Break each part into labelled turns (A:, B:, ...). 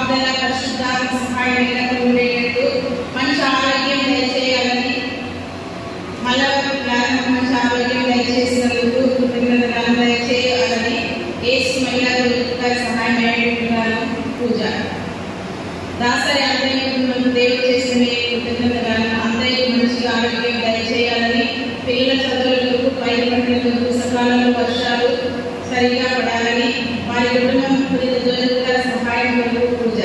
A: కాపుదల పరిశుద్ధాత్మ సహాయం ఉండేటట్టు మంచి ఆరోగ్యం దయచేయాలని మళ్ళా మంచి ఆరోగ్యం దయచేసినందుకు కృతజ్ఞతలు దయచేయాలని యేసు మహిళా సహాయం అయ్యేట్టున్నారు పూజ దాసరి అందరికీ దేవుడు చేసిన కృతజ్ఞతలు అందరికీ మంచి ఆరోగ్యం దయచేయాలని పిల్లల చదువులకు పైరు పంటలకు సకాలంలో వర్షాలు సరిగా పడాలని వారి కుటుంబం సహాయం కొరకు పూజ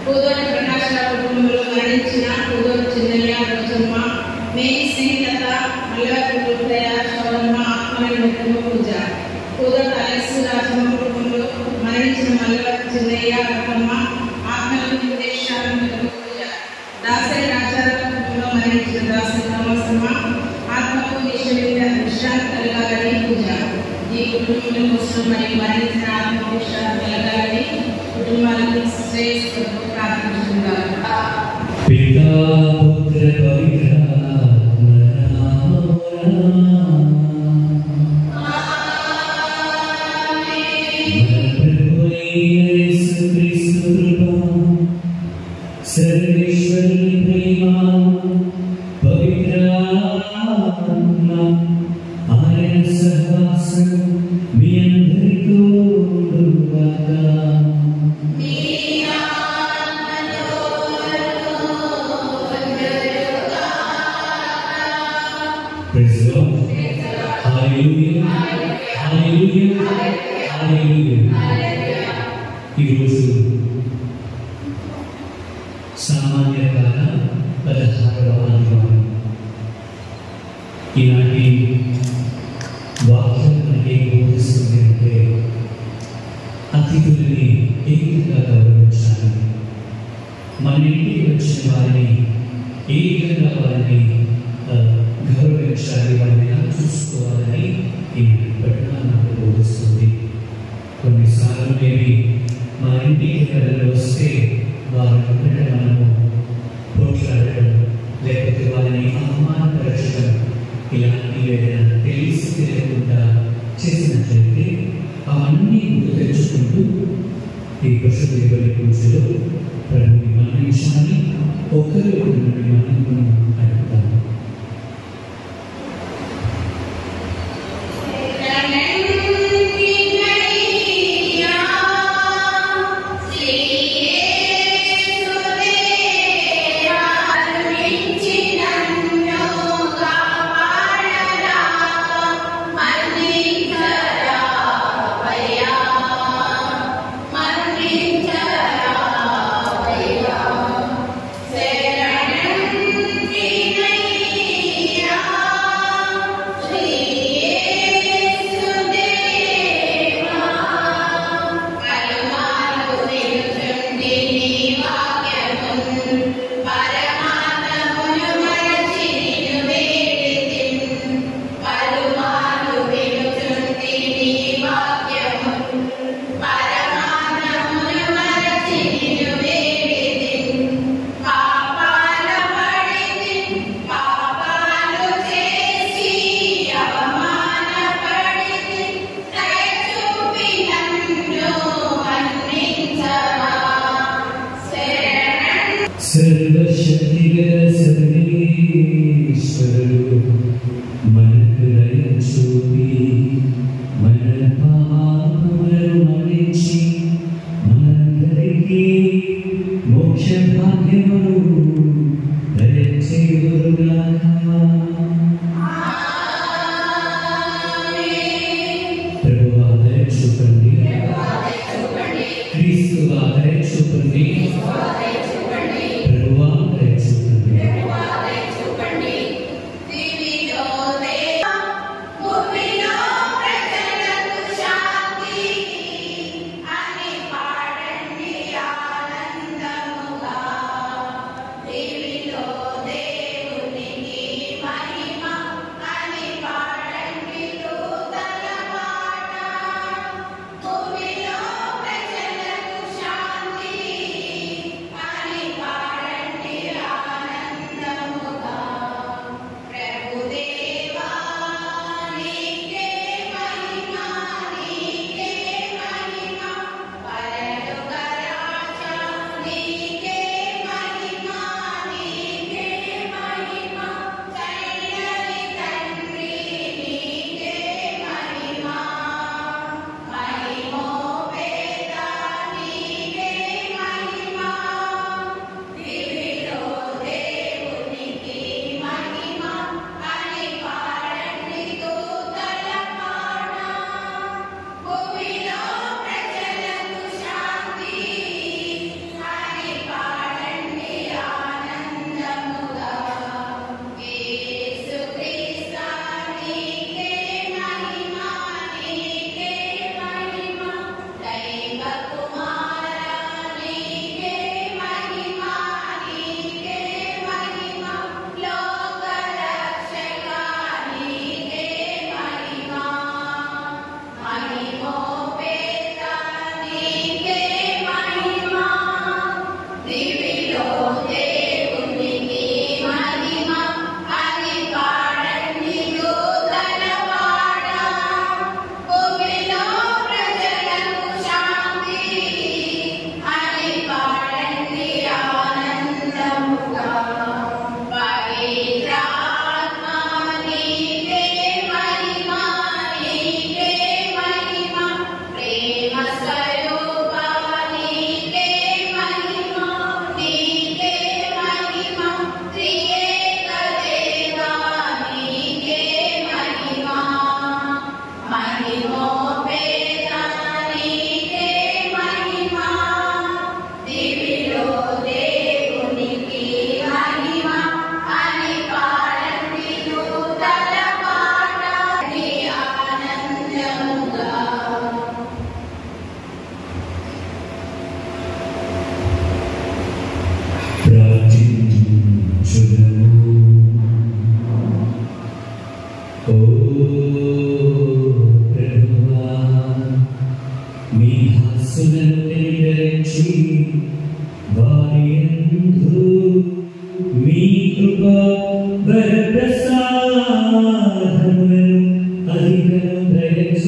A: పూదోటి ప్రకాశ కుటుంబంలో మరణించిన పూదోటి చిన్నయ్య రోజమ్మ మేరీ స్నేహిత మల్లవయ శౌరమ్మ ఆత్మని పూజ పూదోటి అలెక్స్ రాజమ్మ కుటుంబంలో మరణించిన మల్లవతి చిన్నయ్య రకమ్మ ఆత్మలకు ఉద్దేశాలను పూజ దాసరి రాజాల కుటుంబంలో మరణించిన దాసరి రామసమ్మ ఆత్మకు విశ్రాంతి కలగాలని పూజ ఈ కుటుంబం కోసం మరియు మరణించిన ఆత్మ విశ్రాంతి కలగాలని కుటుంబానికి శ్రేయస్సు ప్రార్థించుకుంటారు.
B: పితా పుత్ర పవిత్ర सर्वेश्वरी प्रेमा पवित्र आत्मा आयन सहवासम మీ అందరితో ఉండుగాక. Praise the Lord. Hallelujah. Hallelujah. Hallelujah. ఈరోజు సామాన్య కాల 16వ ఆదివారం. ఈనాటి వాక్యం మనకి బోధిస్తుంది అంటే అతిథులని ఏ విధంగా గౌరవించాలి, మన ఇంటికి వచ్చిన వారిని ఏ విధంగా వారిని గౌరవించాలి, వారిని ఎలా చూసుకోవాలని ఈ పట్టణం నాకు బోధిస్తుంది. కొన్నిసార్లు మేబీ మా ఇంటికి ఎవరైనా వస్తే వారి ముందట మనము పోట్లాడటం లేకపోతే వారిని అవమానపరచడం ఇలాంటి ఏదైనా తెలిసి తెలియకుండా చేసినట్లయితే అవన్నీ గుర్తు తెచ్చుకుంటూ ఈ పశుదేవుని పూజలో ప్రభుని మన్నించాలి, ఒకరి ఒకరిని మనం అడుగుతాము.
C: Say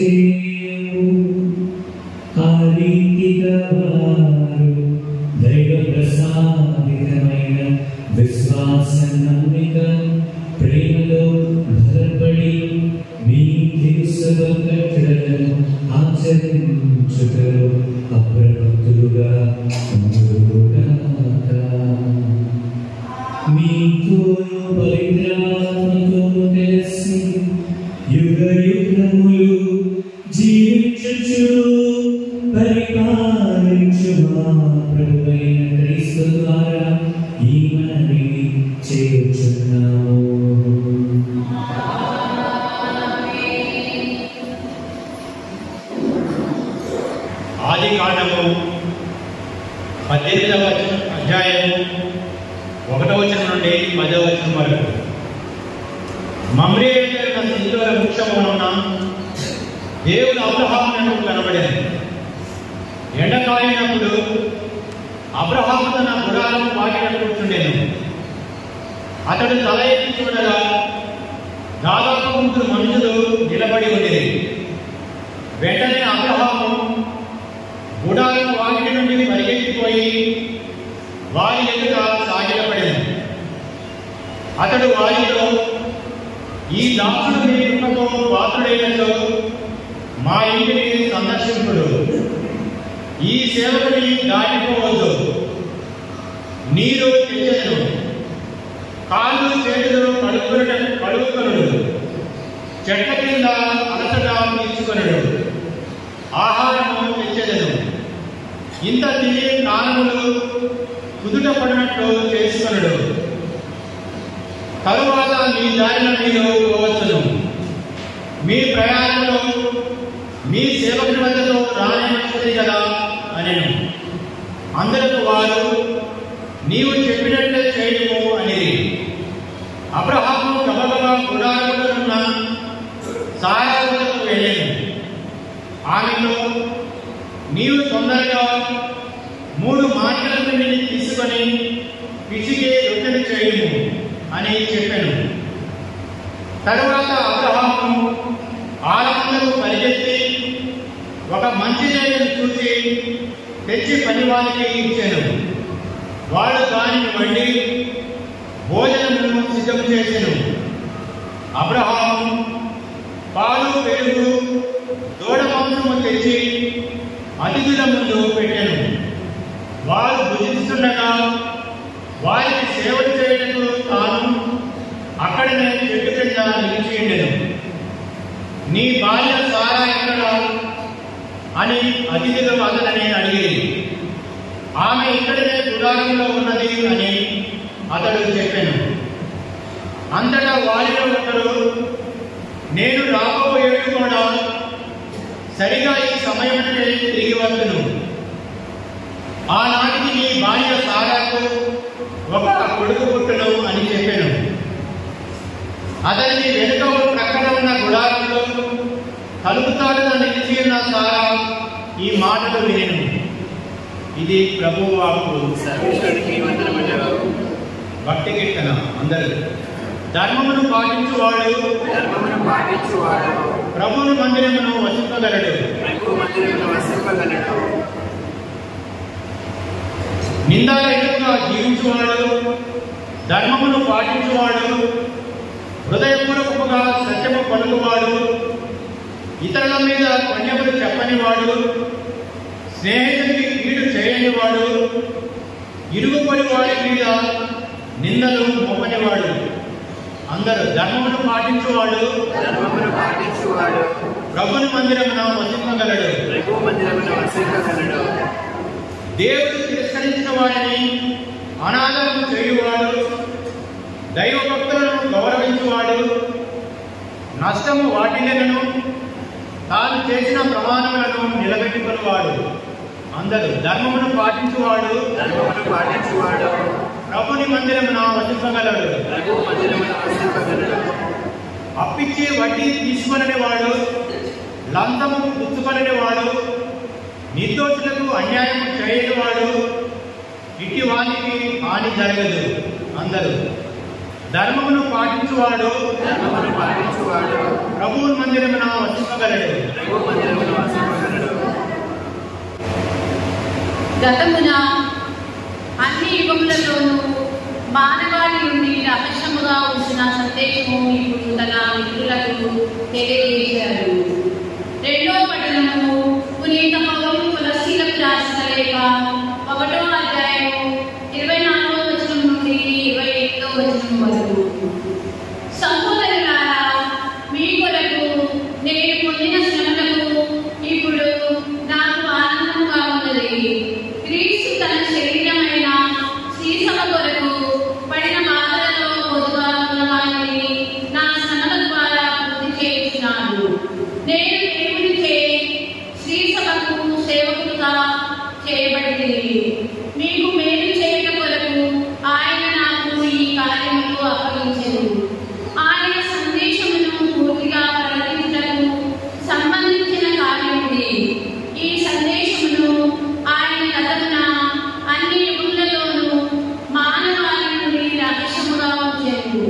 B: చేయు ఆ రీతిగా వారు దైవ ప్రసాదితమైన విశ్వాస నమ్మిక ప్రేమలో బలపడి మీ తిరుసభ కట్టడలను ఆచరించుటలో అప్రమత్తులుగా ఉండుగాక. మీతో పవిత్రాత్మతో కలిసి యుగ యుగములు జీవించుచు పరిపాలించు మా ప్రభువైన క్రీస్తు ద్వారా ఈ మనవి చేయుచున్నాము.
C: ఆది కాండము 18వ అధ్యాయము 1వ వచనం నుండి 10వ వచనం వరకు. మమ్రే సింధూర వృక్షమున దేవుడు అబ్రహామునకు కనబడింది. ఎండకాలినప్పుడు అబ్రహాము తన గుడారము వాకిట కూర్చుండెను. అతడు తల ఎత్తి చూడగా దాదాపు 3 మనుషులు నిలబడి ఉండేది. వెంటనే అబ్రహాము గుడారము వాకిటి నుండి పరిగెత్తిపోయి వారి ఎదుట సాగిలపడింది. అతడు వారిలో, ఈ దాసుడు మీ కృపకు పాత్రుడైనచో మా ఇంటిని సందర్శింపుడు. ఈ సేవకుని దాటిపోవద్దు. నీరు తెచ్చను, కాళ్ళు చేతులు కడుగుకొనుడు, చెట్ల కింద అలసట తీర్చుకొనుడు, ఆహారము తెచ్చదను. ఇంత తిని ప్రాణములు కుదుట పడినట్లు చేసుకొనుడు. తరువాత మీ దారిన మీరు పోవచ్చును. మీ ప్రయాణంలో మీ సేవకుని వద్దకు రానివచ్చుది కదా అనెను. అందరకు వారు, నీవు చెప్పినట్లే చేయము అనేది. అబ్రహాము గబగబా గుడారములో ఉన్న సారా వద్దకు వెళ్ళెను. ఆమెలో, నీవు తొందరగా 3 మాటల పిండిని తీసుకొని పిసికి రొట్టెలు చేయము అని చెప్పాను. తరువాత అబ్రహాము ఆరంభంలో పరిగెత్తి ఒక మంచి నేలను చూసి తెచ్చి పనివారికి ఇచ్చాను. వాడు దానిని వండి భోజనమును సిద్ధం చేసెను. అబ్రహాము పాలు, పెరుగు, దూడ మాంసము తెచ్చి అతిథుల ముందు పెట్టెను. వారు భుజిస్తుండగా వారికి సేవలు చేయటకు తాను అక్కడనే చెట్టు కింద నిలిచి ఉండెను. నీ భార్య సారా ఎక్కడ అని అతిథులు అతనిని అడిగేది. ఆమె ఇక్కడనే గుడారంలో ఉన్నది అని అతడు చెప్పాను. అంతటా వారిలో ఒకరు, నేను రాబోయేడు కూడా సరిగా ఈ సమయానికి తిరిగి వస్తును. ఆనాటికి నీ భార్య సారాకు ఒక కొడుకు పుట్టును అని చెప్పాను. అతనికి వెనుక ప్రక్కన ఉన్న గుడారంలో తలుపుతాడున నిలిచి ఉన్న సారా ఈ మాటలు వినెను. ఇది ప్రభువు వాక్కు. భక్తి కీర్తన. అందరూ ధర్మమును పాటించువాడు ప్రభువుని మందిరమును వసింపగలడు. నిందారహితంగా జీవించువాడు, ధర్మమును పాటించువాడు, హృదయపూర్వకముగా సత్యము పలుకువాడు, ఇతరుల మీద పుణ్యములు చెప్పనివాడు, స్నేహితుడికి కీడు చేయనివాడు, ఇరుగుపడి వాడి మీద నిందలు మోపనివాడు. అందరూ ధర్మమును పాటించువాడు ప్రభుని మందిరమున వసింపగలడు. దేవుడు తిరస్కరించిన వారిని అనాదరము చేయువాడు, దైవ భక్తులను గౌరవించువాడు, నష్టము వాటిలను తాను చేసిన ప్రమాణాలను నిలబెట్టుకునేవాడు. అందరూ ధర్మమును పాటించువాడు ప్రభుని మందిరమున వసింపగలడు. అప్పిచ్చి వడ్డీ తీసుకొనని వాడు, లంచము పుచ్చుకొనని వాడు, నిర్దోషులకు అన్యాయం చేయని వాడు, ఇట్టి వానికి హాని జరగదు. అందరూ ధర్మమును పాటించువాడు ప్రభువుని మందిరమున వసింపగలడు.
D: గతమున అన్ని యుగములలోనూ మానవాళి నుండి రహస్యముగా ఉంచిన సందేశము ఇప్పుడు తన మిత్రులకు తెలియజేశారు. రెండవ పట్టణము పునీత పౌలు కొలస్సీలకు రాసిన లేఖ 1వ అధ్యాయము 24వ వచనం నుండి 28వ వచనం వరకు. సహోదరులారా, మీ కొరకు నేను పొందిన శ్రమలకు ఇప్పుడు నాకు ఆనందముగా ఉన్నది. క్రీస్తు తన శరీరమైన సీసమ కొరకు పడిన బాధలలో పొదుగా ఉన్నవారిని నా శ్రమల ద్వారా పూర్తి చేస్తున్నాను. నేను దేవునిచే శ్రీసభకు సేవకులుగా చేయబడింది. మీకు మేలు చేయడం కొరకు ఆయన నాకు ఈ కార్యములు అప్పగించెను. ఆయన సందేశమును పూర్తిగా ప్రకటించటకు సంబంధించిన కార్యముది. ఈ సందేశమును ఆయన గతమున అన్ని యుగములలోనూ మానవాళి నుండి రహస్యముగా ఉంచెను.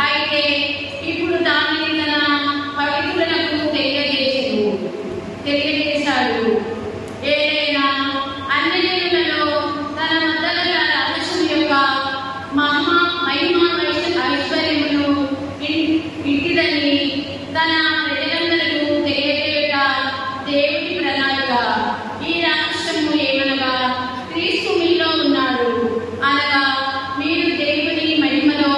D: అయితే ఇప్పుడు దానిని తన పవిత్రులకు తెలియజేశాడు. ఏదైనా అన్ని జనులలో తన వద్దగల రహస్యం యొక్క మహిమ ఐశ్వర్యమును ఇంటిదని తన ప్రజలందరికీ తెలియజేయుట దేవుని ప్రణాళిక. ఈ రహస్యము ఏమనగా క్రీస్తు మీలో ఉన్నాడు, అనగా మీరు దేవుని మహిమలో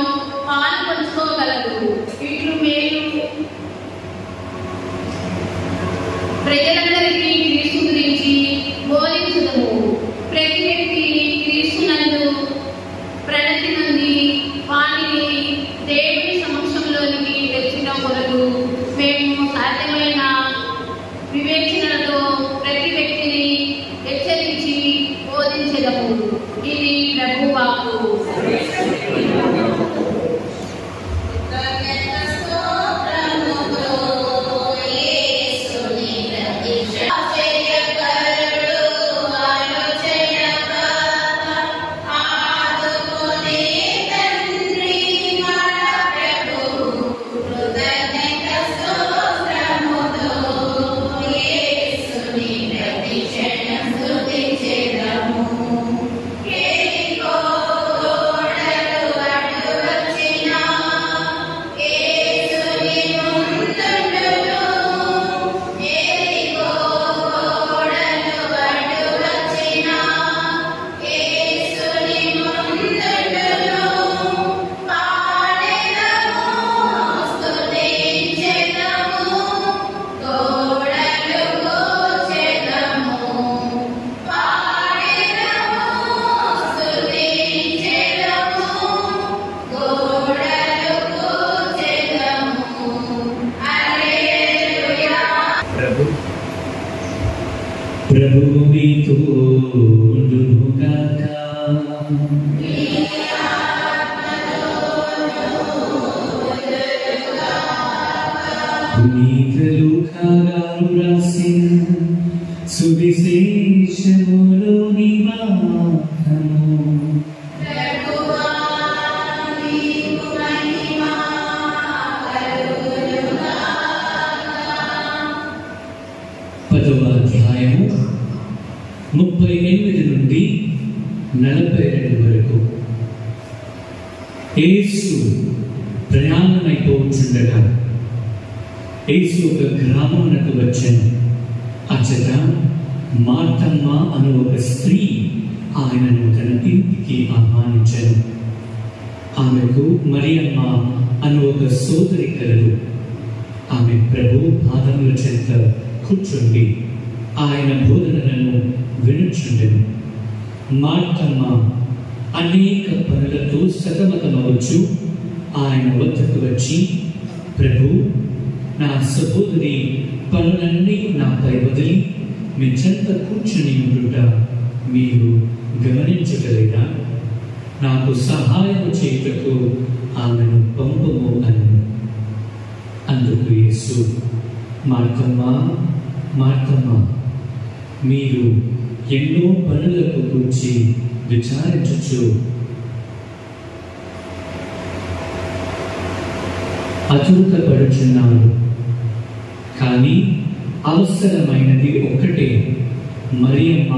D: పాలు పంచుకోగలరు. ఇట్లు మేలు ప్రజలందరికీ క్రీస్తు గురించి బోధించుదము. ప్రతి వ్యక్తి క్రీస్తునందు ప్రణతి నుండి వాణిని దేవుని సమక్షంలోనికి తెచ్చిన కొరకు మేము సాధ్యమైన వివేచనలతో ప్రతి వ్యక్తిని హెచ్చరించి బోధించదము. ఇది ప్రభు వాక్కు.
B: ప్రభువు మీతో ఉండుగాక. పునీత లూకా గారు రాసిన సువిశేషములోని వాక్యము. అధ్యాయము 38 నుండి 42 వరకు. యేసు ప్రయాణమైపోతుండగా యేసు ఒక గ్రామమునకు వచ్చాను. అచ్చట మార్తమ్మ అను ఒక స్త్రీ ఆయనను తన ఇంటికి ఆహ్వానించాను. ఆమెకు మరియమ్మ అను ఒక సోదరి కలదు. ఆమె ప్రభు పాదముల చెంత కూర్చుండి ఆయన బోధనలను వినుచుండెను. మార్తమ్మ అనేక పనులతో సతమతమవచ్చు ఆయన వద్దకు వచ్చి, ప్రభు, నా సహోదరి పనులన్నీ నాపై వదిలి మీ చెంత కూర్చుని ఉండుట మీరు గమనించగలిగా? నాకు సహాయం చేయుటకు ఆమెను పంపము అని. అందుకు యేసు, మార్తమ్మ, మార్తమ్మ, మీరు ఎన్నో పనులకు కూర్చి విచారించచ్చు, అతురుతపడుచున్నారు. కానీ అవసరమైనది ఒక్కటే. మరియమ్మ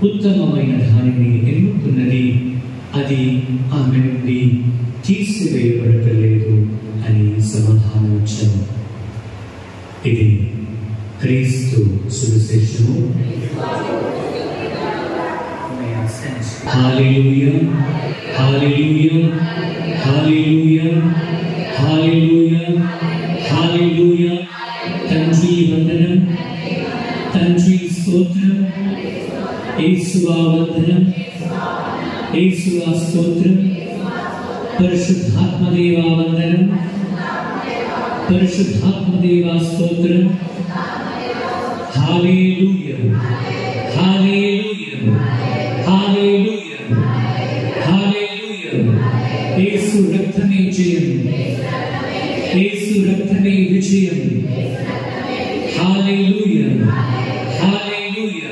B: ఉత్తమమైన దానిని ఎన్నుకున్నది, అది ఆమె నుండి తీసివేయబడలేదు అని సమాధానం ఇచ్చారు. ఇది క్రీస్తు సువిశేషము. హల్లెలూయా, హల్లెలూయా, హల్లెలూయా, హల్లెలూయా, హల్లెలూయా. తండ్రి వందనం, తండ్రి స్తోత్రం, యేసువా వందనం, యేసువా స్తోత్రం, పరిశుద్ధాత్మదేవా వందనం, పరిశుద్ధాత్మదేవా స్తోత్రం. హల్లెలూయా, హల్లెలూయా, హల్లెలూయా, హల్లెలూయా. యేసు రక్తమే జయం, యేసు రక్తమే విజయం. హల్లెలూయా, హల్లెలూయా,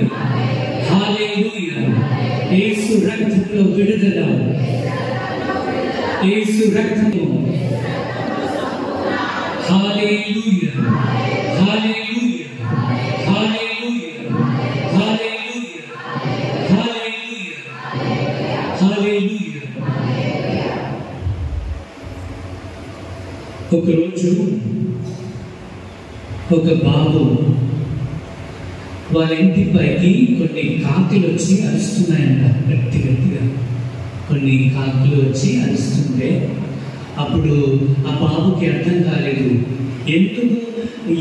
B: హల్లెలూయా. యేసు రక్తంలో విడుదల, యేసు రక్తము. హల్లెలూయా, హల్లెలూయా, హల్లెలూయా, హల్లెలూయా, హల్లెలూయా, హల్లెలూయా. ఒకరోజు ఒక బాబు వాళ్ళ ఇంటి పైకి కొన్ని కాకులు వచ్చి అరుస్తున్నాయంట, గట్టి గట్టిగా కొన్ని కాకులు వచ్చి అరుస్తుంటే అప్పుడు ఆ బాబుకి అర్థం కాలేదు, ఎందుకు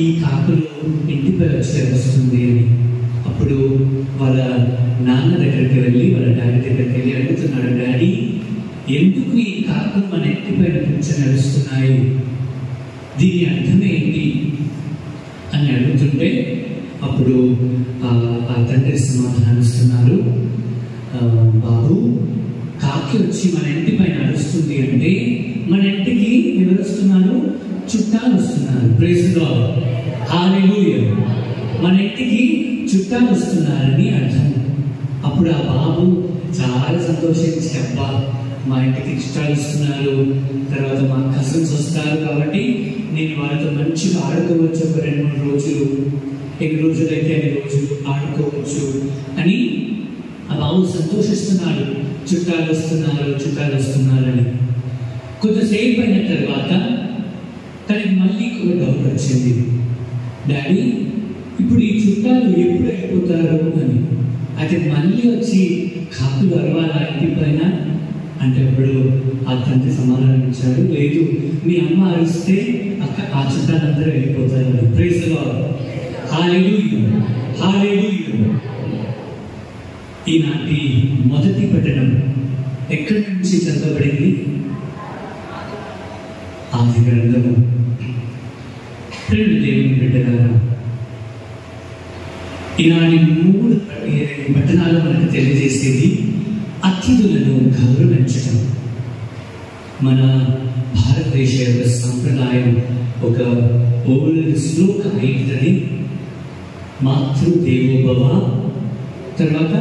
B: ఈ కాకులు ఇంటిపై వచ్చి అరుస్తుంది అని. అప్పుడు వాళ్ళ నాన్న దగ్గరికి వెళ్ళి, వాళ్ళ డాడీ దగ్గరికి వెళ్ళి అడుగుతున్నాడు, డాడీ ఎందుకు ఈ కాకులు మన ఇంటిపైన కూర్చొని అరుస్తున్నాయి, దీని అర్థం ఏంటి అని అడుగుతుంటే అప్పుడు ఆ తండ్రి సమాధానిస్తున్నారు, బాబు కాకి వచ్చి మన ఇంటి పైన అరుస్తుంది అంటే మన ఇంటికి ఎవరు వస్తున్నారు, చుట్టాలు వస్తున్నారు. ప్రైజ్ ది లార్డ్, హల్లెలూయా. మన ఇంటికి చుట్టాలు వస్తున్నారని అర్థం. అప్పుడు ఆ బాబు చాలా సంతోషించి, అబ్బా మా ఇంటికి చుట్టాలు వస్తున్నారు, తర్వాత మా కజిన్స్ వస్తారు కాబట్టి నేను వాళ్ళతో మంచిగా ఆడుకోవచ్చు, ఒక 2-3 రోజులు, ఎన్ని రోజులైతే అన్ని రోజులు ఆడుకోవచ్చు అని ఆ బాబు సంతోషిస్తున్నాడు. చుట్టాలు వస్తున్నారు, చుట్టాలు వస్తున్నారని. కొంతసేపు అయిన తర్వాత తనకి మళ్ళీ ఒక డౌట్ వచ్చింది, డాడీ ఇప్పుడు ఈ చుట్టాలు ఎప్పుడు వెళ్ళిపోతారు అని. అయితే మళ్ళీ వచ్చి కాకులు అరవాలా ఇంటి పైన అంటే అప్పుడు ఆ తండ్రి సమాధానం ఇచ్చాడు, లేదు మీ అమ్మ అరిస్తే ఆ చుట్టాలందరూ వెళ్ళిపోతారు అని. ప్రైజ్ ది లార్డ్, హల్లెలూయా, హల్లెలూయా. ఈనాటి మొదటి పఠనం ఎక్కడి నుంచి చదవబడింది? ఆది గ్రంథము. ప్రియులు దేవుని బిడ్డలారా, ఈనాటి 3 పట్టణాలు మనకు తెలియజేసేది అతిథులను గౌరవించడం. మన భారతదేశ యొక్క సంప్రదాయం ఒక ఓల్డ్ శ్లోకం ఏంటది? మాతృదేవోభవ, తర్వాత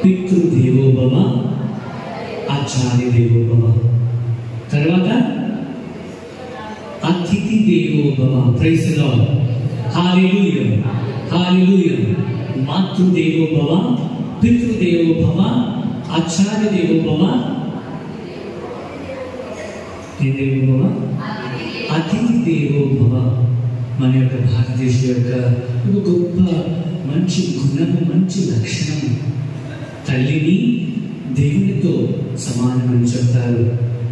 B: పితృదేవోభవ, ఆచార్య దేవోభవ, తర్వాత అతిథి దేవోభవ. ప్రైజ్ ది లార్డ్, హల్లెలూయా, హల్లెలూయా. మాతృదేవోభవ, పితృదేవోభవ, ఆచార్య దేవోభవ, దేవోభవ, అతిథి దేవోభవ. మన యొక్క భారతదేశం యొక్క ఒక గొప్ప మంచి గుణము, మంచి లక్షణము. తల్లిని దేవునితో సమానమని చెప్తారు,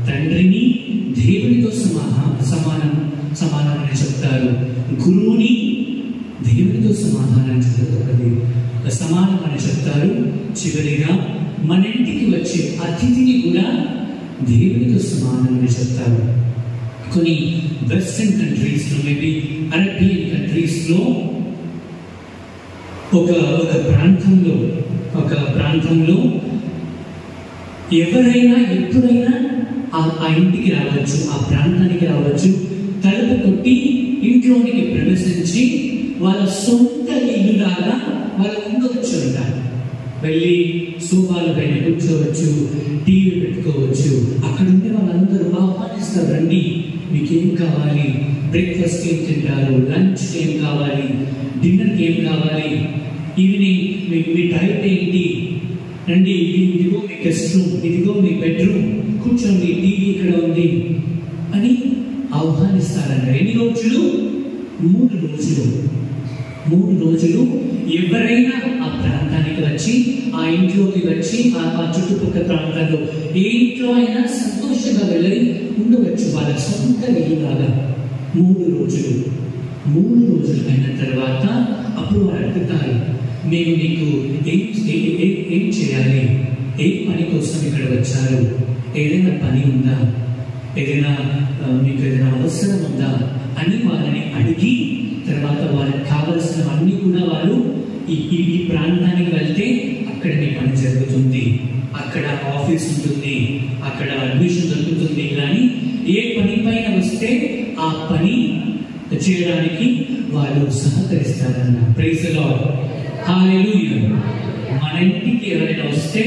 B: తండ్రిని దేవునితో సమానమని చెప్తారు, గురువుని దేవునితో సమానమని చెప్తారు. చివరిగా మన ఇంటికి వచ్చే అతిథిని కూడా దేవునితో సమానమని చెప్తారు. కొన్ని వెస్టర్న్ కంట్రీస్లో, మేబీ అరేబియన్ కంట్రీస్లో ఒక ప్రాంతంలో ఎవరైనా ఎప్పుడైనా ఆ ఇంటికి రావచ్చు, ఆ ప్రాంతానికి రావచ్చు, తలుపు కొట్టి ఇంట్లోనికి ప్రవేశించి వాళ్ళ సొంత ఇల్లులాగా వాళ్ళు ఉండవచ్చు అంట. వెళ్ళి సోఫాల పైన కూర్చోవచ్చు, టీవీ పెట్టుకోవచ్చు. అక్కడ ఉండే వాళ్ళందరూ ఆహ్వానిస్తారు, రండి మీకేం కావాలి, బ్రేక్ఫాస్ట్ ఏం తింటారు, లంచ్ ఏం కావాలి, డిన్నర్కి ఏం కావాలి, ఈవినింగ్ మీ డైట్ ఏంటి, రండి, ఇదిగో మీ గెస్ట్ రూమ్, ఇదిగో మీ బెడ్రూమ్, కూర్చోండి, టీవీ ఇక్కడ ఉంది అని ఆహ్వానిస్తారంట. ఎన్ని రోజులు? 3 రోజులు. 3 రోజులు ఎవరైనా ఆ ప్రాంతానికి వచ్చి, ఆ ఇంట్లోకి వచ్చి, ఆ చుట్టుపక్కల ప్రాంతాల్లో ఏ ఇంట్లో అయినా సంతోషంగా వెళ్ళి ఉండవచ్చు, వాళ్ళ సొంత ఇల్లులాగా. 3 రోజులు. 3 రోజులు అయిన తర్వాత అప్పుడు వారు అడుగుతారు, మేము మీకు ఏం చేయాలి, ఏ పని కోసం ఇక్కడ వచ్చారు, ఏదైనా పని ఉందా, ఏదైనా మీకు ఏదైనా అవసరం ఉందా అని వాళ్ళని అడిగి, తర్వాత వాళ్ళకి కావలసినవన్నీ కూడా వాళ్ళు ఈ ప్రాంతానికి వెళ్తే అక్కడ మీ పని జరుగుతుంది, అక్కడ ఆఫీస్ ఉంటుంది, అక్కడ అడ్మిషన్ దొరుకుతుంది, కానీ ఏ పని పైన వస్తే ఆ పని చేయడానికి వాళ్ళు సహకరిస్తారన్న. ప్రైజ్ ది లార్డ్, హల్లెలూయా. మన ఇంటికి ఎవరైనా వస్తే,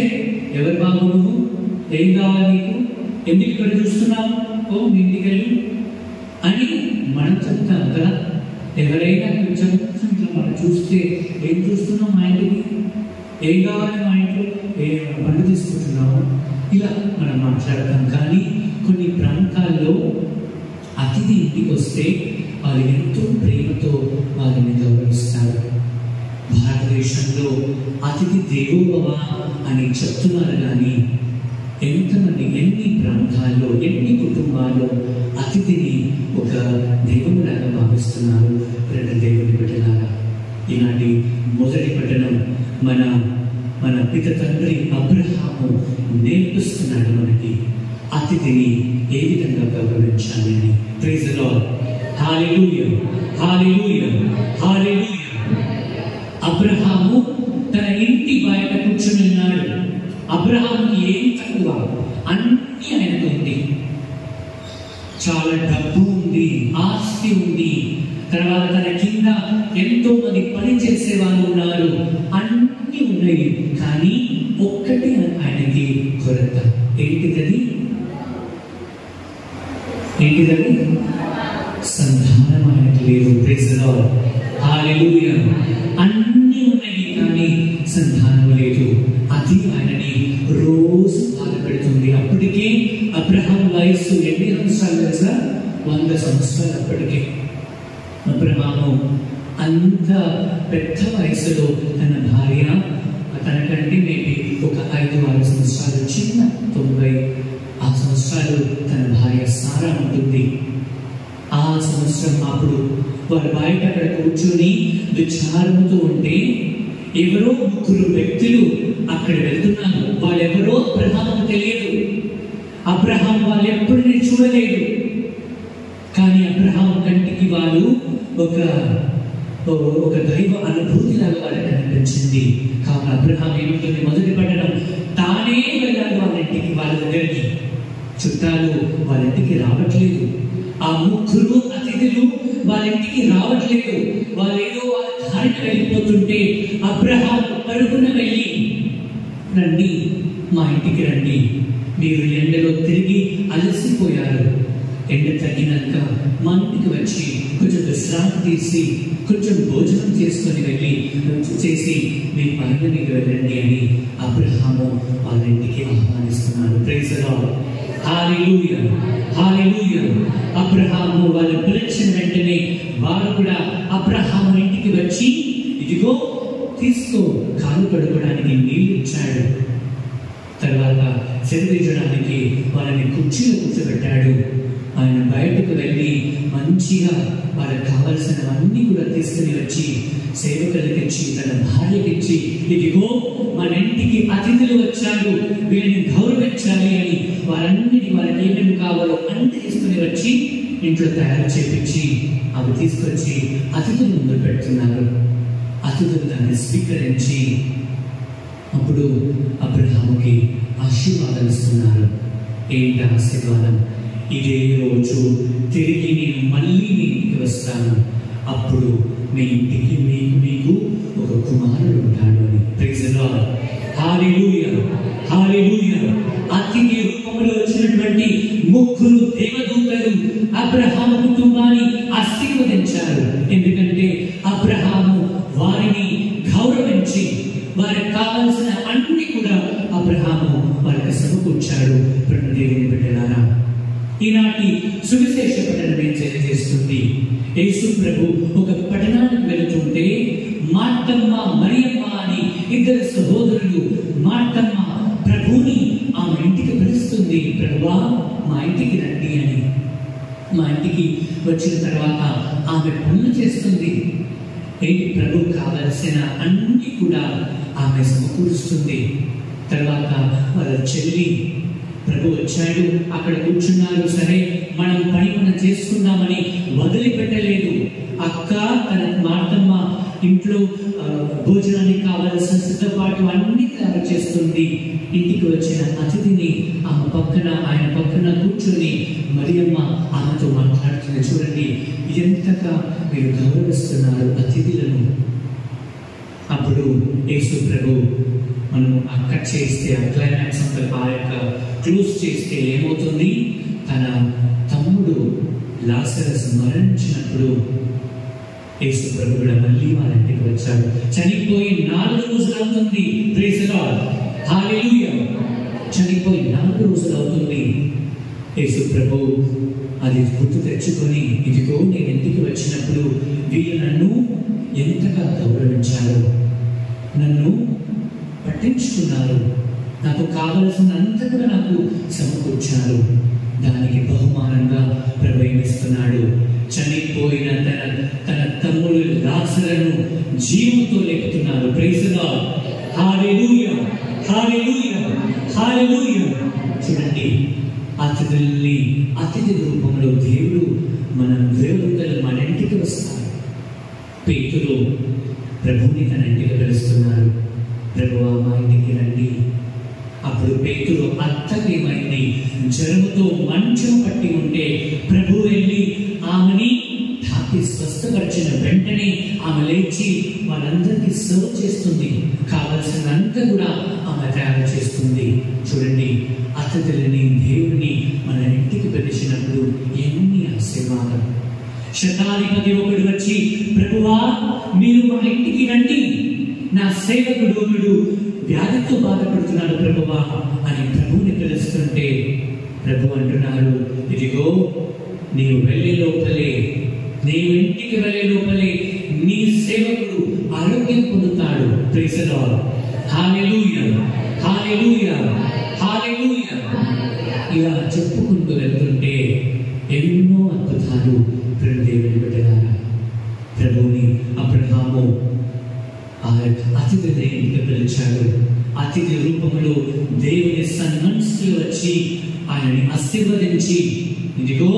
B: ఎవరు బాబు నువ్వు, ఏం కావాలి నీకు, ఎందుకు ఇక్కడ చూస్తున్నావు, ఓ మీ ఇంటికి వెళ్ళి అని మనం చెప్తాం కదా. ఎవరైనా కొంచెం మనం చూస్తే, ఏం చూస్తున్నావు మా ఇంటికి, ఏం కావాలి మా ఇంట్లో, ఏ పండు తీసుకుంటున్నాము, ఇలా మనం మాట్లాడతాం. కానీ కొన్ని ప్రాంతాల్లో అతిథి ఇంటికి వస్తే వాళ్ళు ఎంతో ప్రేమతో వారిని గౌరవిస్తారు. భారతదేశంలో అతిథి దేవో భవ అని చెప్తున్నారు, కానీ ఎంతమంది, ఎన్ని ప్రాంతాల్లో, ఎన్ని కుటుంబాల్లో అతిథిని ఒక దేవునిలాగా భావిస్తున్నారు. రెండు దేవుని బిడ్డలాగా ఈనాటి మొదటి పట్టణం మన పిత తండ్రి అబ్రహాము నేర్పిస్తున్నాడు మనకి అతిథిని ఏ విధంగా గౌరవించాలి అని. ప్రైజ్ ది లార్డ్, హల్లెలూయా, హల్లెలూయా, హల్లెలూయా. అబ్రహాము తన ఇంటి బయట కూర్చుని ఉన్నాడు. అబ్రహాముకి ఏం తక్కువ, అన్ని ఆయనకు ఉంది. చాలా డబ్బు ఉంది, ఆస్తి ఉంది, తర్వాత తన కింద ఎంతో మంది పని చేసే వాళ్ళు ఉన్నారు, అన్ని ఉన్నాయి. కానీ ఒక్కటి ఆయనకి కొరత. ఏంటిదది? సంధానం ఆయనకి లేదు. ప్రైజ్ ది లార్డ్, హల్లెలూయా. అన్ని ఉన్నాయి కానీ సంధానం లేదు. అది ఆయనని రోజు బాధపెడుతుంది. అప్పటికే అబ్రహాం వయస్సు ఎన్ని సంవత్సరాలు తెలుసా? 100 సంవత్సరాలు. అప్పటికే అబ్రహాము అంత పెద్ద వయసులో తన భార్య తనకంటే మేబీ ఒక 5-6 సంవత్సరాలు చిన్న, 90 ఆ సంవత్సరాలు తన భార్య సారా ఉంటుంది. ఆ సంవత్సరం అప్పుడు వారు బయట అక్కడ కూర్చొని విచారంతో ఉంటే ఎవరో 3 వ్యక్తులు అక్కడ వెళ్తున్నారు. వాళ్ళెవరో అబ్రహాముకు తెలియదు. అబ్రహాం వాళ్ళు ఎప్పుడూ చూడలేదు. కానీ అబ్రహాం కంటికి వాళ్ళు ఒక దైవ అనుభూతి లాగా వాళ్ళకి అనిపించింది. కావున అబ్రహాం ఏమిటంటే మొదటి పట్టణం తానే వెళ్ళాలి వాళ్ళ ఇంటికి, వాళ్ళ దగ్గరికి. చుట్టాలు వాళ్ళ ఇంటికి రావట్లేదు. ఆ 3 అతిథులు వాళ్ళ ఇంటికి రావట్లేదు. వాళ్ళు ఏదో వాళ్ళ దారికి వెళ్ళిపోతుంటే అబ్రహాం పరుగున వెళ్ళి, రండి మా ఇంటికి రండి, మీరు ఎండలో తిరిగి అలసిపోయారు, ఎండ తగ్గినాక మా ఇంటికి వచ్చి కొంచెం విశ్రాంతి తీసి కొంచెం భోజనం చేసుకొని చేసి మీ పనుల మీద వెళ్ళండి అని అబ్రహాము వాళ్ళ ఇంటికి ఆహ్వానిస్తున్నాడు. ప్రైజ్ ది లార్డ్, హల్లెలూయా, హల్లెలూయా. అబ్రహాము వాళ్ళు పిలిచిన వెంటనే వారు కూడా అబ్రహాము ఇంటికి వచ్చి, ఇదిగో తీసుకో, కాలు కడుక్కోవడానికి నీళ్ళు ఇచ్చాడు. తర్వాత చదివించడానికి వాళ్ళని కుర్చీలో కూర్చోబెట్టాడు. ఆయన బయటకు వెళ్ళి మంచిగా వాళ్ళకి కావలసినవన్నీ కూడా తీసుకుని వచ్చి సేవకులకి ఇచ్చి, తన భార్యకి ఇచ్చి, ఇదిగో మన ఇంటికి అతిథులు వచ్చారు, వీళ్ళని గౌరవించాలి అని వాళ్ళకి ఏమేమి కావాలో అన్ని తీసుకుని వచ్చి ఇంట్లో తయారు చేపించి అవి తీసుకొచ్చి అతిథుల ముందు పెడుతున్నారు. అతిథులు దాన్ని స్వీకరించి అప్పుడు అబ్రహాముకి ఆశీర్వాదాలు ఇస్తున్నారు. ఏంటి ఆశీర్వాదం? ఇదే రోజు తిరిగి నేను మళ్ళీ మీ ఇంటికి వస్తాను, అప్పుడు మీ ఇంటికి మీకు ఒక కుమారుడు ఉంటాడు అని. ప్రైజ్ ది లార్డ్, హల్లెలూయా, హల్లెలూయా. అతిథి రూపంలో వచ్చినటువంటి 3 దేవదూతలు అబ్రహాము కుటుంబాన్ని ఆశీర్వదించారు. ఎందుకంటే అబ్రహాము వారిని గౌరవించారు. వారికి కావాల్సిన అన్ని కూడా అబ్రహాము వారికి సమకూర్చాడు. దేవుని బిడ్డలారా, ఈనాటి సువిశేష పఠనం ఏం తెలియజేస్తుంది? యేసు ప్రభు ఒక పట్టణానికి వెళుతుంటే మార్తమ్మ, మరియమ్మ అని ఇద్దరు సహోదరులు, మార్తమ్మ ప్రభుని ఆమె ఇంటికి పిలుస్తుంది. ప్రభువా, మా ఇంటికి రండి అని. మా ఇంటికి వచ్చిన తర్వాత ఆమె పనులు చేస్తుంది. ప్రభు కావలసిన అన్ని కూడా ఆమె సమకూరుస్తుంది. తర్వాత వాళ్ళ చెల్లి, ప్రభు వచ్చాడు, అక్కడ కూర్చున్నారు, సరే మనం పని మనం చేసుకుందామని వదిలిపెట్టలేదు. అక్క తన మార్తమ్మ ఇంట్లో భోజనానికి కావలసిన సిద్ధపాటు అన్ని తయారు చేస్తుంది. ఇంటికి వచ్చిన అతిథిని ఆయన పక్కన కూర్చొని మరియమ్మ ఆమెతో మాట్లాడుతుంది. చూడండి ఎంతగా మీరు గౌరవిస్తున్నారు అతిథులను. అప్పుడు యేసు ప్రభు మనము అక్కడ చేస్తే ఆ క్లైమాక్స్ అంతా ఆ యొక్క క్లోజ్ చేస్తే ఏమవుతుంది? తన తమ్ముడు లాజరస్ మరణించినప్పుడు యేసు ప్రభు కూడా మళ్ళీ వాళ్ళ ఇంటికి వచ్చాడు. చనిపోయి 4 రోజులు అవుతుంది. ప్రైజ్ ది లార్డ్, హల్లెలూయా. చనిపోయి 4 రోజులు అవుతుంది. యేసు ప్రభు అది గుర్తు తెచ్చుకొని, ఇదిగో నేను ఇంటికి వచ్చినప్పుడు వీళ్ళు నన్ను ఎంతగా గౌరవించారు, నన్ను పట్టించుకున్నారు, నాకు కావలసినంత కూడా నాకు సమకూర్చారు. దానికి బహుమానంగా ప్రవేశిస్తున్నాడు. చనిపోయిన తన తమ్ముడు లాజరును జీవంతో లేపుతున్నారు. ప్రైజ్ ది లార్డ్, హల్లెలూయా, హల్లెలూయా, హల్లెలూయా. చూడండి, అతిథి రూపంలో దేవుడు దేవదూతలు మన ఇంటికి వస్తారు. పేతురు ప్రభుని తన ఇంటికి పిలుస్తున్నారు. ప్రభువా, మా ఇంటికి రండి. అప్పుడు పేతురు అత్తకేమైంది? జ్వరముతో మంచం పట్టి ఉంటే ప్రభు వెళ్ళి ఆమెని తాకి స్వస్థపరిచిన వెంటనే ఆమె లేచి వాళ్ళందరికీ సర్వ్ చేస్తుంది. కావలసినంత కూడా ఆమె తయారు చేస్తుంది. చూడండి, అతిథులని దేవుడిని మన ఇంటికి పిలిచినప్పుడు ఎన్ని ఆశీర్వాదం. శతాధిపతి ఒకడు వచ్చి, ప్రభువా మీరు మా ఇంటికి రండి, నా సేవకుడు వ్యాధితో బాధపడుతున్నాడు ప్రభువా అని ప్రభువుని పిలుస్తుంటే ప్రభు అంటున్నారు, ఇదిగో నీవు వెళ్ళే లోపలే, నీవు ఇంటికి వెళ్ళే లోపలే నీ సేవకుడు ఆరోగ్యం పొందుతాడు. ప్రైజ్ ది లార్డ్, హల్లెలూయా, హల్లెలూయా, హల్లెలూయా. ఇలా చెప్పుకుంటూ వెళ్తుంటే ఎన్నో అద్భుతాలు దేవుని బిడ్డలారా. ప్రభువుని అబ్రహాము ఆ అతిథిని ఇంటికి పిలిచాడు. అతిథి రూపంలో దేవుని సన్మనస్సులో వచ్చి ఆయనని ఆశీర్వదించి, ఇదిగో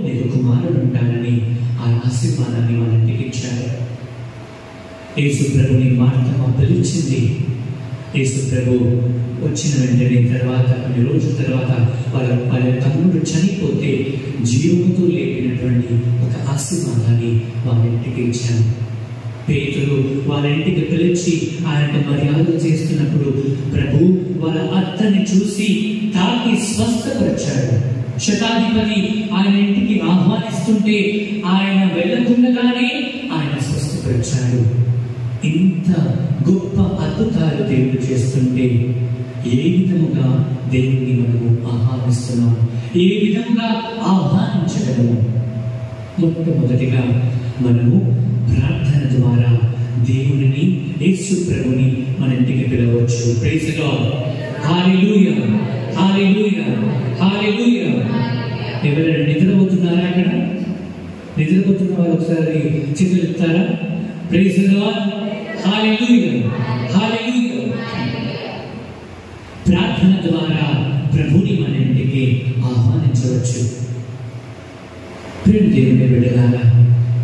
B: నీకు కుమారుడు ఉంటానని ఆ ఆశీర్వాదాన్ని వాళ్ళ ఇంటికి ఇచ్చాడు. యేసు ప్రభుని మార్తమ్మ పిలిచింది. యేసు ప్రభు వచ్చిన వెంటనే తర్వాత కొన్ని రోజుల తర్వాత వాళ్ళ తమ్ముడు చనిపోతే జీవంతో లేపినటువంటి ఒక ఆశీర్వాదాన్ని వాళ్ళ ఇంటికి ఇచ్చాను. పేతురు వాళ్ళ ఇంటికి పిలిచి ఆయనకు మర్యాదలు చేస్తున్నప్పుడు ప్రభు వాళ్ళ అత్తని చూసి తాకి స్వస్థపరిచాడు. శతాధిపతి ఆయన ఇంటికి ఆహ్వానిస్తుంటే ఆయన వెళ్ళకుండానే ఆయన స్వస్థపరిచాడు. ఇంత గొప్ప అద్భుతాలు దేవుడు చేస్తుంటే ఏ విధముగా దేవుణ్ణి మనము ఆహ్వానిస్తున్నాం, ఏ విధంగా ఆహ్వానించగలము? మొట్టమొదటిగా మనము ప్రార్థన ద్వారా దేవునిని, యేసు ప్రభుని మన ఇంటికి పిలవచ్చు. ప్రైజ్ ది లార్డ్, హల్లెలూయా, హల్లెలూయా, హల్లెలూయా. ఎవరైనా నిద్రపోతున్నారా? అక్కడ నిద్రపోతున్న వారు ఒకసారి చేతులు ఎత్తారా? ప్రైజ్ ది లార్డ్, హల్లెలూయా, హల్లెలూయా. ప్రార్థన ద్వారా ప్రభుని మన ఇంటికి ఆహ్వానించవచ్చు. దేవుని బిడ్డలారా,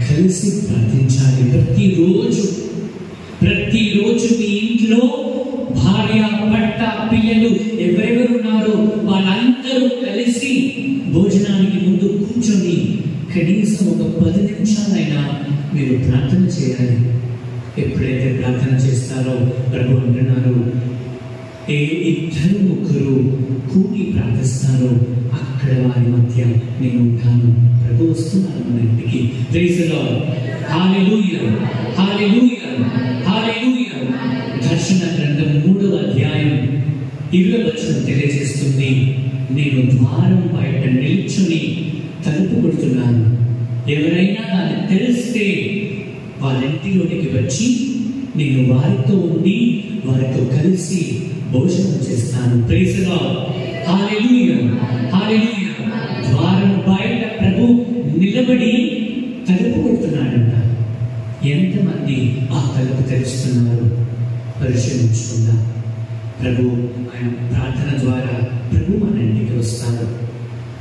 B: కలిసి ప్రార్థించాలి. ప్రతిరోజు మీ ఇంట్లో భార్య, భర్త, పిల్లలు ఎవరెవరు ఉన్నారో వాళ్ళందరూ కలిసి భోజనానికి ముందు కూర్చొని కనీసం ఒక 10 నిమిషాలైనా మీరు ప్రార్థన చేయాలి. ఎప్పుడైతే ప్రార్థన చేస్తారో ప్రభు అంటున్నారు, ఏ 2-3 కూడి ప్రార్థిస్తారో అక్కడ వారి మధ్య నేను ఉంటాను. ప్రభు వస్తున్నాను మన ఇంటికి. ప్రైజ్ ది లార్డ్, హల్లెలూయా, హల్లెలూయా, హల్లెలూయా. దర్శన 20వ వచనం తెలియజేస్తుంది, నేను ద్వారం బయట నిల్చుని తలుపు కొడుతున్నాను. ఎవరైనా దాన్ని తెలిస్తే వాళ్ళ ఇంటిలోనికి వచ్చి నేను వారితో ఉండి వారితో కలిసి భోజనం చేస్తాను. Praise the lord. Hallelujah, hallelujah. ద్వారం బయట ప్రభు నిలబడి తలుపు కొడుతున్నాడంట. ఎంతమంది ఆ తలుపు తెరుస్తున్నారు పరిశీలించుకుందాం. ప్రభు ఆయన ప్రార్థన ద్వారా ప్రభు మన ఇంటికి వస్తారు.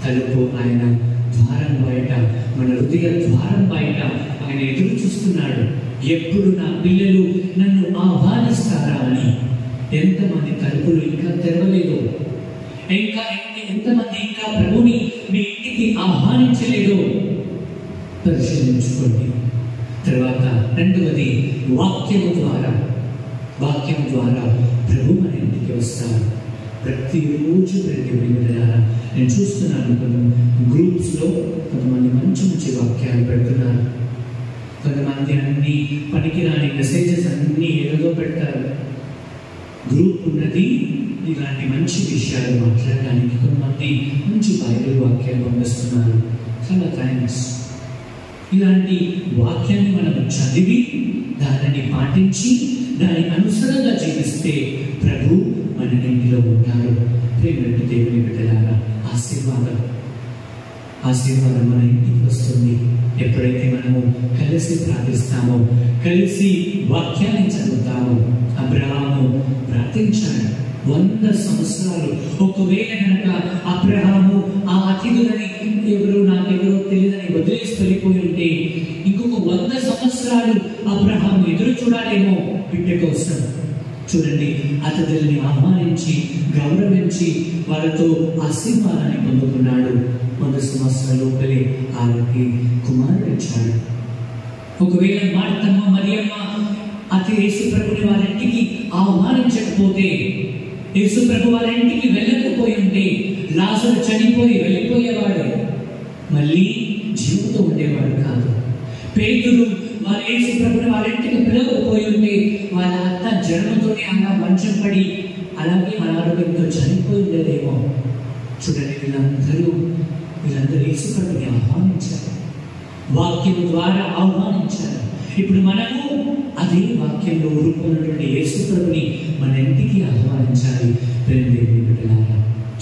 B: తలుపు ఆయన ద్వారం బయట, మన హృదయ ద్వారం బయట ఆయన ఎదురు చూస్తున్నాడు. ఎప్పుడు నా పిల్లలు నన్ను ఆహ్వానిస్తారా అని. ఎంతమంది తలుపులు ఇంకా తెరవలేదు, ఎంతమంది ఇంకా ప్రభుని మీ ఇంటికి ఆహ్వానించలేదు పరిశీలించుకోండి. తర్వాత రెండవది వాక్యము ద్వారా ప్రభు మన ఇంటికి వస్తారు. ప్రతిరోజు నేను చూస్తున్నాను కొన్ని గ్రూప్స్లో కొంతమంది మంచి వాక్యాలు పెడుతున్నారు. కొంతమంది అన్ని పనికిరాని మెసేజెస్ అన్ని ఏదో పెడతారు. గ్రూప్ ఉన్నది ఇలాంటి మంచి విషయాలు మాట్లాడడానికి. కొంతమంది మంచి బైబిల్ వాక్యాలు పంపిస్తున్నారు. చాలా థ్యాంక్స్. ఇలాంటి వాక్యాన్ని మనం చదివి దానిని పాటించి దాని అనుసరంగా జీవిస్తే ప్రభు మన ఇంటిలో ఉంటారు. ప్రేమ దేవుని బిడ్డలారా, ఆశీర్వాదం మన ఇంటికి వస్తుంది. ఎప్పుడైతే మనము కలిసి ప్రార్థిస్తామో, కలిసి వాక్యాన్ని చదువుతామో. అబ్రహాము ప్రార్థించాడు 100 సంవత్సరాలు. ఒకవేళ కనుక అబ్రహాము ఆ అతిథులని నాకెవరో తెలియదని వదిలేసి వెళ్ళిపోయి ఉంటే ఇంకొక 100 సంవత్సరాలు అబ్రహాము ఎదురు చూడాలేమో బిడ్డ కోసం. చూడండి, అతిథుల్ని ఆహ్వానించి గౌరవించి వాళ్ళతో ఆశీర్వాదాన్ని పొందుకున్నాడు. 100 సంవత్సరాల లోపలే ఆయనకి కుమారుడు ఇచ్చాడు. ఒకవేళ మార్తమ్మ మరియమ్మ అతి యేసుప్రభుని వారి ఇంటికి ఆహ్వానించకపోతే, యేసుప్రభు వారి ఇంటికి వెళ్ళకపోయి ఉంటే లాజరు చనిపోయి వెళ్ళిపోయేవాడు, మళ్ళీ జీవంతో ఉండేవాడు కాదు. పేతురు వాళ్ళ యేసుప్రభుని వారి ఇంటికి పిలవకపోయి ఉంటే వాళ్ళ అత్త జన్మతోనే అలా మంచం పడి అలాగే అనారోగ్యంతో చనిపోయి ఉండేదేమో. చూడండి, వీళ్ళందరూ యేసుప్రభుని ఆహ్వానించారు, వాక్యం ద్వారా ఆహ్వానించారు. ఇప్పుడు మనము అదే వాక్యంలో ఊరుకున్నటువంటి యేసుప్రభుని మన ఇంటికి ఆహ్వానించాలి.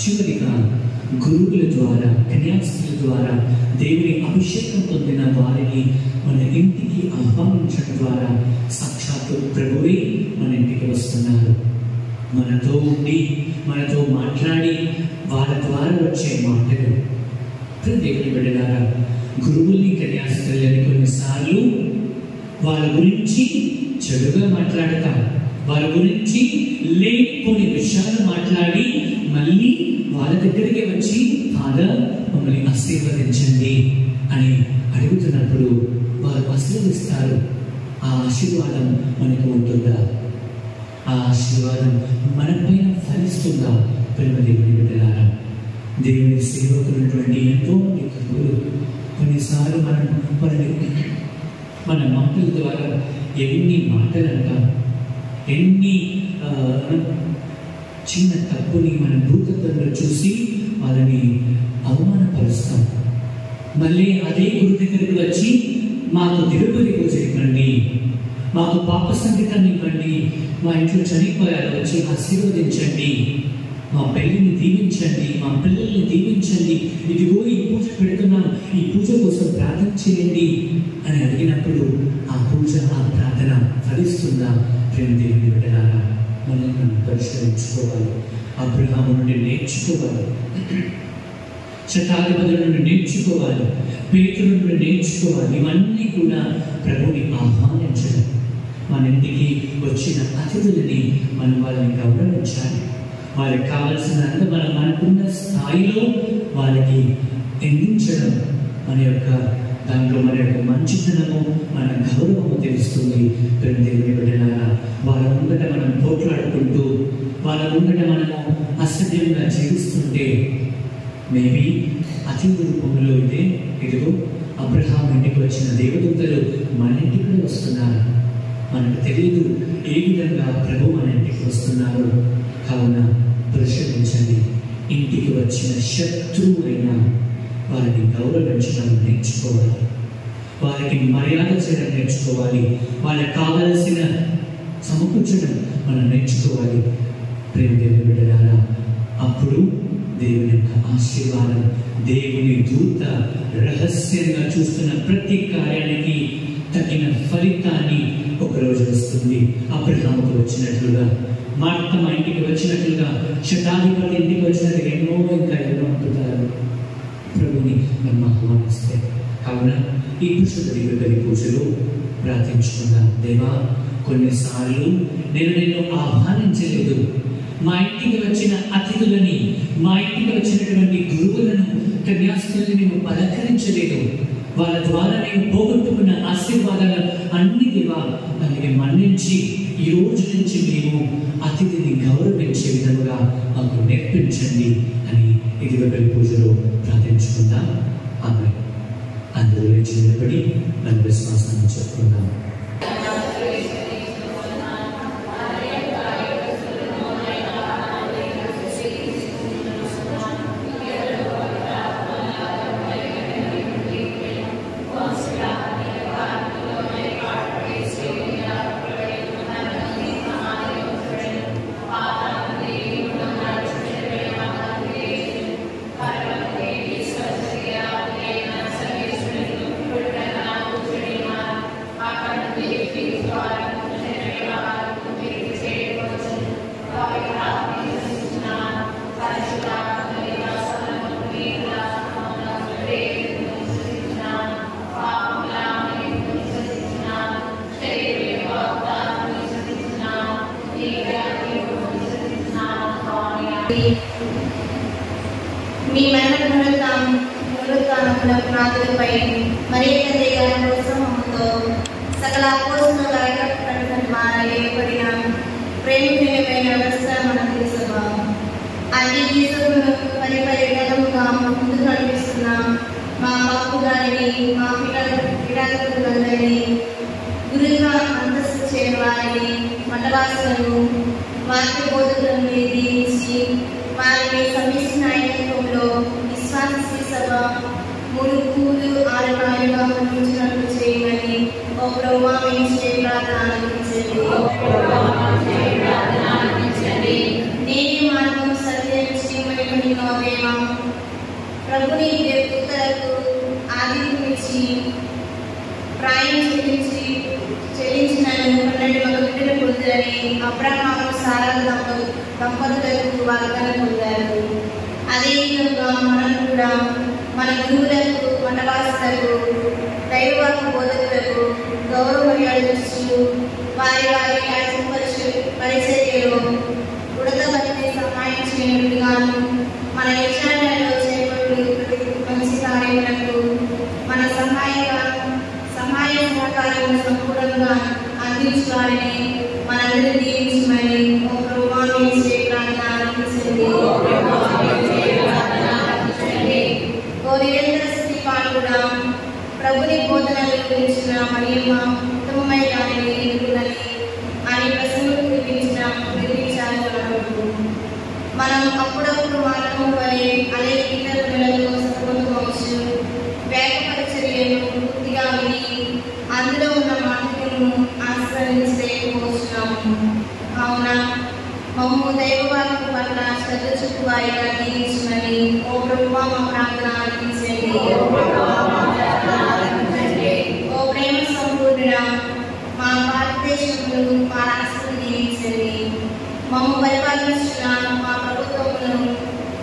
B: చివరిగా గురువుల ద్వారా, కన్యాస్త్రీల ద్వారా దేవుని అభిషేకం పొందిన వారిని మన ఇంటికి ఆహ్వానించడం ద్వారా సాక్షాత్తు ప్రభువే మన ఇంటికి వస్తున్నారు. మనతో ఉండి మనతో మాట్లాడి వాళ్ళ ద్వారా వచ్చే మాటలు. దేవుని బిడ్డలారా, గురువుల్ని కన్యాస్త్రీలని కొన్నిసార్లు వాళ్ళ గురించి చెడుగా మాట్లాడతాం, వాళ్ళ గురించి లేని విషయాలు మాట్లాడి మళ్ళీ వాళ్ళ దగ్గరికి వచ్చి ఫాదర్ మమ్మల్ని ఆశీర్వదించండి అని అడుగుతున్నప్పుడు వారు ఆశీర్వదిస్తారు. ఆ ఆశీర్వాదం మనకు ఉంటుందా? ఆ ఆశీర్వాదం మన పైన ఫలిస్తుందా? ప్రేమ దేవుని బిడ్డలారా, దేవుని సేవకున్నటువంటి ఎంతో మంది గురువులు కొన్నిసార్లు మన మాటల ద్వారా ఎన్ని మాటలు అంటాం, ఎన్ని చిన్న తప్పుని మన భూతత్వంలో చూసి వాళ్ళని అవమానపరుస్తాం. మళ్ళీ అదే గురు దగ్గరికి వచ్చి మాకు తిరుపతి పూజ ఇవ్వండి, మాకు పాప సంగీతాన్ని ఇవ్వండి, మా ఇంట్లో చనిపోయారు వచ్చి ఆశీర్వదించండి, మా పెళ్ళిని దీవించండి, మా పిల్లల్ని దీవించండి, ఇదిగో ఈ పూజ పెడుతున్నాం, ఈ పూజ కోసం ప్రార్థన చేయండి అని అడిగినప్పుడు ఆ పూజ, ఆ ప్రార్థన ఫలిస్తుందా? ప్రేమ దేవుని బిడ్డలారా, మనల్ని మనం పరిశీలించుకోవాలి. అబ్రహాము నుండి నేర్చుకోవాలి, శతాధిపతుల నుండి నేర్చుకోవాలి, పేతురు నుండి నేర్చుకోవాలి. ఇవన్నీ కూడా ప్రభుని ఆహ్వానించడం. మన ఇంటికి వచ్చిన అతిథులని మనం వాళ్ళని గౌరవించాలి. వాళ్ళకి కావలసినంత మనకున్న స్థాయిలో వాళ్ళకి అందించడం మన యొక్క దాంట్లో మన యొక్క మంచితనము, మన గౌరవము తెలుస్తుంది. దేవుని బిడ్డలారా, వాళ్ళ ముంగట మనం పోట్లాడుకుంటూ, వాళ్ళ ముంగట మనము అసభ్యంగా జీవిస్తుంటే మేబీ అతిథి రూపంలో ఇదిగో అబ్రహాం ఇంటికి వచ్చిన దేవదూతలు మన ఇంటికి వస్తున్నారు. మనకు తెలియదు ఏ విధంగా ప్రభు మన ఇంటికి వస్తున్నారు. కావున పరిశీలించండి. ఇంటికి వచ్చిన శత్రువు అయినా వారిని గౌరవించడం నేర్చుకోవాలి, వారికి మర్యాద చేయడం నేర్చుకోవాలి, వాళ్ళకి కావలసిన సమకూర్చడం మనం నేర్చుకోవాలి. ప్రేమ దేవుని బిడ్డలారా, అప్పుడు దేవుని యొక్క ఆశీర్వాదం, దేవుని దూత రహస్యంగా చూస్తున్న ప్రతి కార్యానికి తగిన ఫలితాన్ని ఒకరోజు వస్తుంది. అబ్రహాముకు వచ్చినట్లుగా, మార్తమ్మ ఇంటికి వచ్చినట్లుగా, శతాధిపతి ఇంటికి వచ్చినట్లుగా ఎన్నో ఇంకా ఎన్నో అంటున్నారు. ప్రభుని మనం ఆహ్వానిస్తే, కావున ఈ పురుషుల దిగుబడి పూజలో ప్రార్థించుకుందాం. దేవా, కొన్నిసార్లు నేను నిన్ను ఆహ్వానించలేదు, మా ఇంటికి వచ్చిన అతిథులని, మా ఇంటికి వచ్చినటువంటి గురువులను, కన్యాస్త్రీలను నేను పలకరించలేదు, వాళ్ళ ద్వారా నేను పోగొట్టుకున్న ఆశీర్వాదాలు అన్ని దేవా దానికి మన్నించి ఈ రోజు నుంచి మేము అతిథిని గౌరవించే విధంగా మాకు నేర్పించండి అని ఈ దిగుబడి పూజలో ప్రార్థించుకుందాం. ఆమె అందరూ లేచి నిలబడి మన విశ్వాసాన్ని చెప్పుకుందాం.
E: మీ మరణ పునరుత్థానములపై మరియు తండ్రి గారి ప్రోత్సాహంతో సకల అపోస్తలుల ఏర్పడిన ప్రేమపూర్వకమైన వ్యవస్థ మన తెలుసభ అన్ని తీసుకును పరిపరిణముగా ముందు నడిపిస్తున్న మా బాపు గారిని, మా పిల్లలందరినీ, గురువుగా అంతస్తు చేయని వారిని, మఠవాసులను, వాక్య బోధకులను దీవించి వారిని సమిష్టి నాయకత్వంలో విశ్వాస శ్రీ సభ 3 కూలు 6 కాయలుగా పంపించినట్లు చేయమని ఓ ప్రభువా మేము ప్రార్థన ఆలకించండి. నేనే మార్గం, సత్యం, జీవమని పలికిన దేవా, ప్రభుని దూతలకు ఆదిత్యమిచ్చి ప్రాయం చెల్లించిన 12 మగబిడ్డలు పొందారని అబ్రహాము సారా దంపతులకు వాగ్దానం పొందారు. అదేవిధంగా మనం కూడా మన గురువులకు, మఠవాసులకు, దైవవాక్య బోధకులకు గౌరవ మర్యాదలు వారి వారి పరిచర్యలో ఉడతబట్టి సహాయం చేయనట్లుగాను, మన విచారణలో చేపట్టు మంచి కార్యములకు మన సహాయ సహకారం సంపూర్ణంగా అందించాలని మనందరినీ దీవించమని ఓ ప్రభువా మేము ప్రార్థన ఆలకించండి. ఓ నిరంతర స్థితి పాల్గొన ప్రభుని బోధనలు గురించిన మరియమ్మ ఉత్తమమైన దానిని ఎదుగునని ఆయన ప్రసంగం నిర్మించాలనుకుంటూ మనం అప్పుడప్పుడు మాత్రం వలె అనేక ఇతర పిల్లలతో సతమతమవచ్చు వేగ పరిచర్యను పూర్తిగా విని అందులో ఉన్న మాటలను ఆశ్రయించలేకపోతున్నాము. కావున మమ్ము దైవవాక్యం పట్ల శ్రద్ధ చూపు వారిగా దీవించమని ఓ ప్రభువా మా ప్రార్థన ఆలకించండి. ఓ ప్రేమ సంపూర్ణ మా భారతదేశంలో మా రాష్ట్రం దీవించండి. మమ్ము పరిపాలించిన మా ప్రభుత్వములను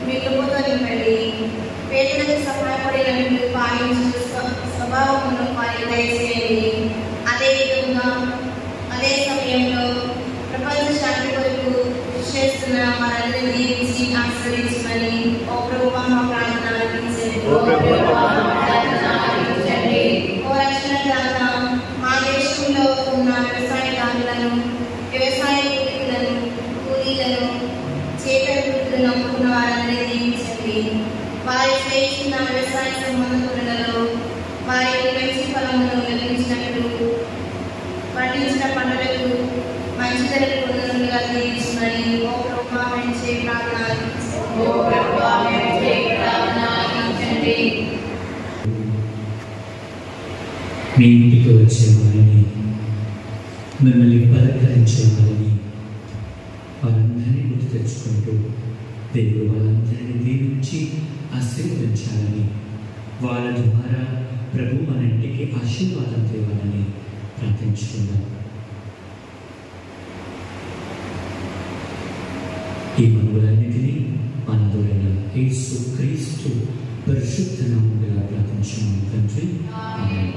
E: మీ కృపతో నింపండి. పేదలకు సహాయపడినట్లు పాలించే స్వభావమును వారికి దయచేయండి. అదేవిధంగా అదే సమయంలో ప్రపంచ శాంతి కొరకు కృషి చేస్తున్న వారందరినీ దీవించి ఆశీర్వదించమని ఓ ప్రభువా మా ప్రార్థన ఆలకించండి. ఓ రక్షణదాత, మా దేశంలో ఉన్న వ్యవసాయదారులను, వ్యవసాయ కూలీలను, చేపల వృత్తులను నమ్ముకున్న వారందరినీ దీవించండి. వారి చేస్తున్న వ్యవసాయ సంబంధ పనులలో వారికి మంచి ఫలమును లభించినట్లు పండించిన పంటలకు మంచి ధరలు పొందినట్లుగా దీవించమని ఓ ప్రభువా మేము ప్రార్థన
D: ఓ ప్రభువా, మేము చేయి ప్రార్థన ఆలకించండి.
B: మీ ఇంటికి వచ్చే వారిని, మిమ్మల్ని పలకరించే వారిని, వారందరినీ గుర్తు తెచ్చుకుంటూ దేవుడు వాళ్ళందరినీ దీవించి ఆశీర్వదించాలని, వాళ్ళ ద్వారా ప్రభు మన ఇంటికి ఆశీర్వాదం తేవాలని ప్రార్థించుకుందాం. ఈ మనవులన్నిటినీ మన దూరైన యేసు క్రీస్తు పరిశుద్ధ నామములో ప్రార్థించున్నాము తండ్రి. ఆమేన్.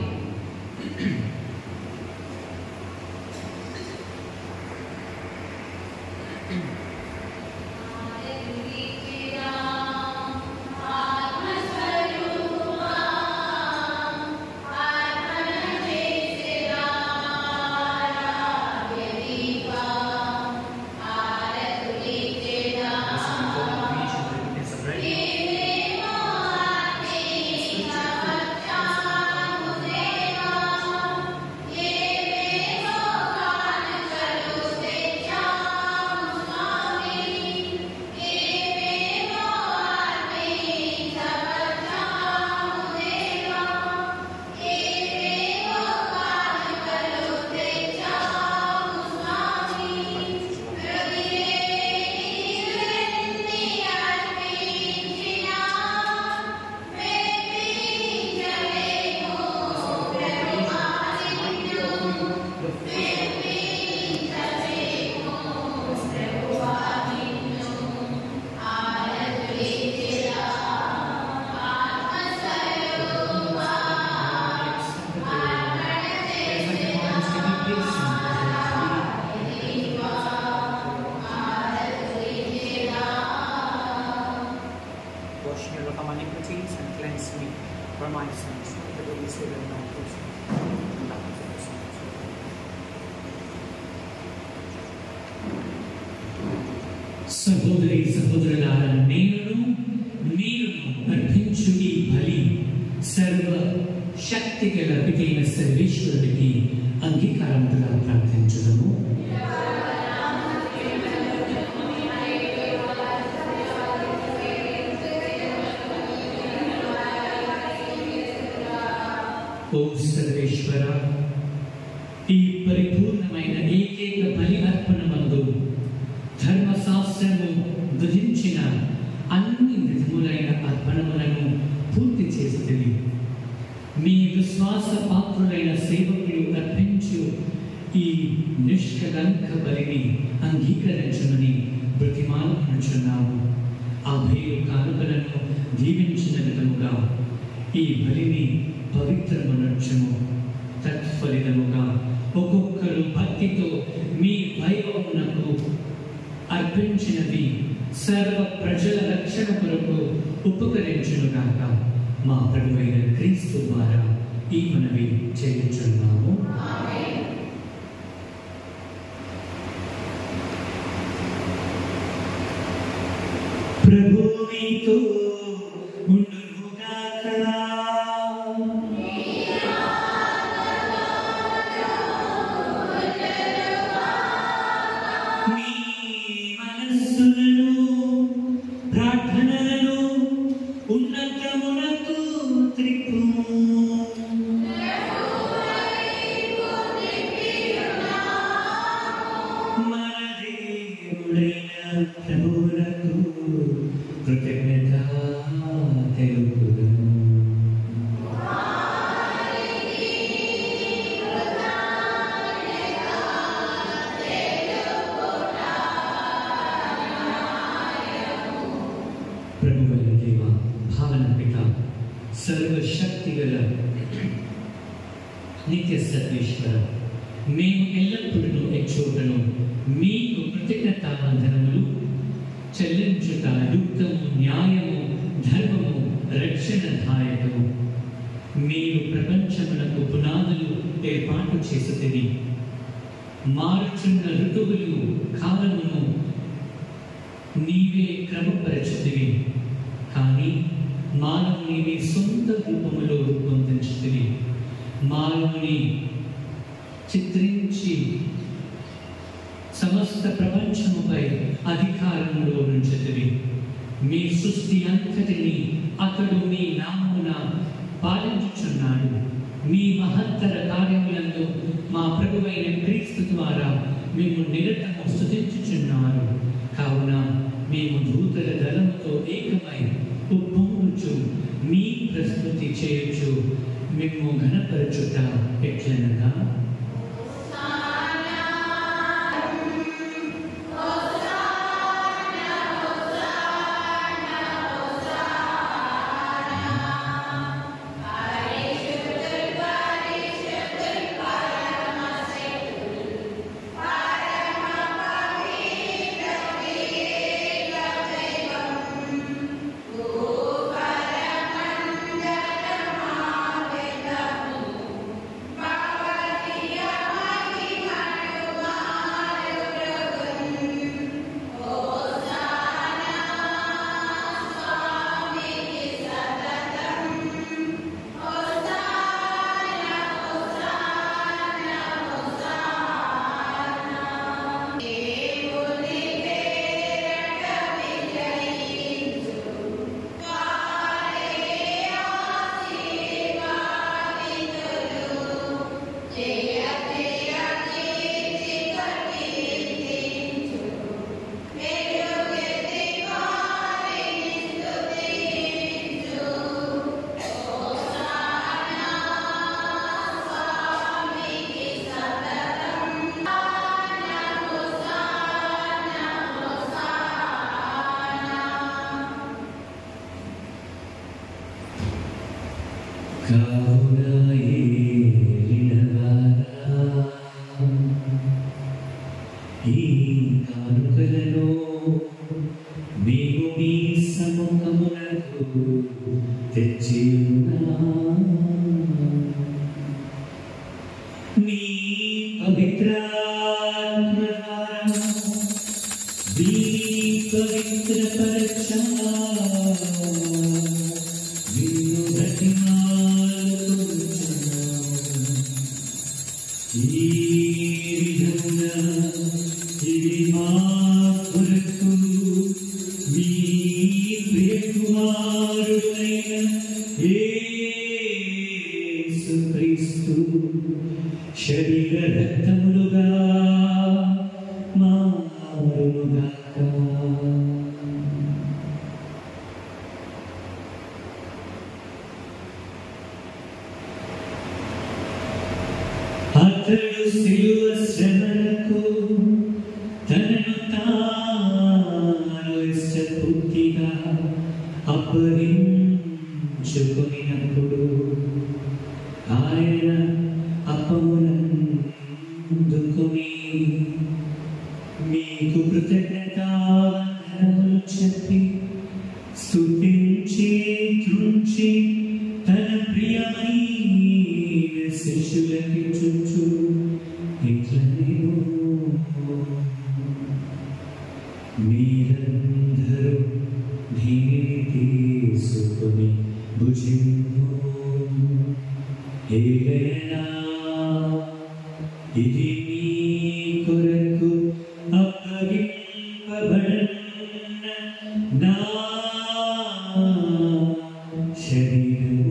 B: సహోదరి సహోదరులారా, నేను మీరును అర్పించు ఈ బలి సర్వ శక్తి గల పితైన సర్వేశ్వరుడికి అంగీకారముగా ప్రార్థించుదము. ఓ సర్వేశ్వర, ఈ పరిపూర్ణమైన ఏకైక బలి అర్పణమందు ధర్మశాస్త్రము విధించిన అన్ని విధములైన అర్పణములను పూర్తి చేస్తుంది. మీ విశ్వాస పాత్రులైన సేవకులు అర్పించు ఈ నిష్కలంక బలిని అంగీకరించమని బ్రతిమాలుకొనుచున్నాము. అభయ కానుకలను దీవించిన విధముగా ఈ బలిని పవిత్రమునర్చము. తత్ఫలితముగా ఒక్కొక్కరు భక్తితో మీ వైభవమునకు అర్పించినది సర్వ ప్రజల రక్షణ కొరకు ఉపకరించునుగాక. మా ప్రభువైన క్రీస్తు ద్వారా ఈ మనవి చేయుచున్నాము. ప్రభు మీతో ఉండునుగాక. ప్రార్థనలను ఉన్నతమునకు త్రిప్పుము. మన దేవుడైన ప్రభువునకు కృతజ్ఞత తెలుపుదము. ప్రభువైన దేవ, భావన పిత, సర్వశక్తి గల నిత్య సర్వేశ్వర, మేము ఎల్లప్పుడూ ఎచ్చోటను మీకు కృతజ్ఞతావందనములు చెల్లించుట యుక్తము, న్యాయము, ధర్మము, రక్షణదాయకము. మీరు ప్రపంచములకు పునాదులు ఏర్పాటు చేసితిరి. మారుచున్న ఋతువులు కాలమును నీవే క్రమపరచుతివి. కానీ మానవుని నీ సొంత రూపములో రూపొందించుతివి. మానవుని చిత్రించి సమస్త ప్రపంచముపై అధికారంలో ఉంచుతివి. మీ సృష్టి అంతటిని అతడు మీ నామమున పాలించుచున్నాడు. మీ మహత్తర కార్యములందు మా ప్రభువైన క్రీస్తు ద్వారా మేము నిరతము స్తుతించుచున్నారు. కావున మేము దూతల దళముతో ఏకమై ఉప్పొంగుచు మీ ప్రస్తుతి చేయుచు మేము ఘనపరచుట ఎట్లనగా, ఈ కానుకలలో మేము మీ సముఖమునకు తెచ్చియున్నాము. నీ పవిత్రాత్మ ద్వారా నీ పవిత్రపరచ నిన్ను బతిమాలుకొనుచున్నాము. ఈ విధముగా ఇది మా కొరకు మీ ప్రియకుమారుడైన యేసుక్రీస్తు శరీర రక్తములుగా మారునుగాక. అతడు శిలువ శ్రమలకు తనను తాను ఇష్టపూర్తిగా అప్పగించుకొనినప్పుడు ఆయన అప్పమునందుకొని మీకు కృతజ్ఞతావందనములు చెప్పి స్తుతించి త్రుంచి తన ప్రియమైన శిష్యులకి చుచ్చు ఇట్లనేమో, మీరందరూ దీనిని తీసుకొని భుజింపు. ఏలైనా ఇది మీ కొరకు అప్పగింపబడిన నా శరీరము.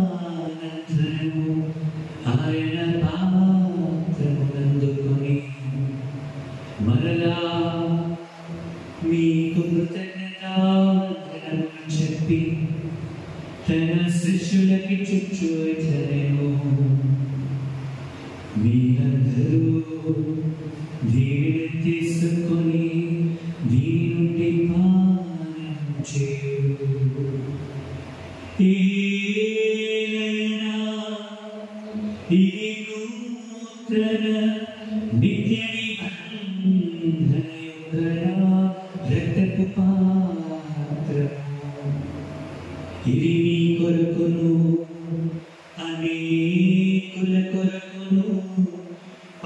B: భోజనానంతరము ఆయన పాత్రమునందుకొని మరలా మీకు కృతజ్ఞతావందనములు చెప్పి తన శిష్యులకి చుచ్చు ఇట్లనేమో, మీరందరూ దీనిని తీసుకొని దీని నుండి పానం చేయుడు. ఏలైనా ఇది నూతన నిత్య నిబంధన యొక్క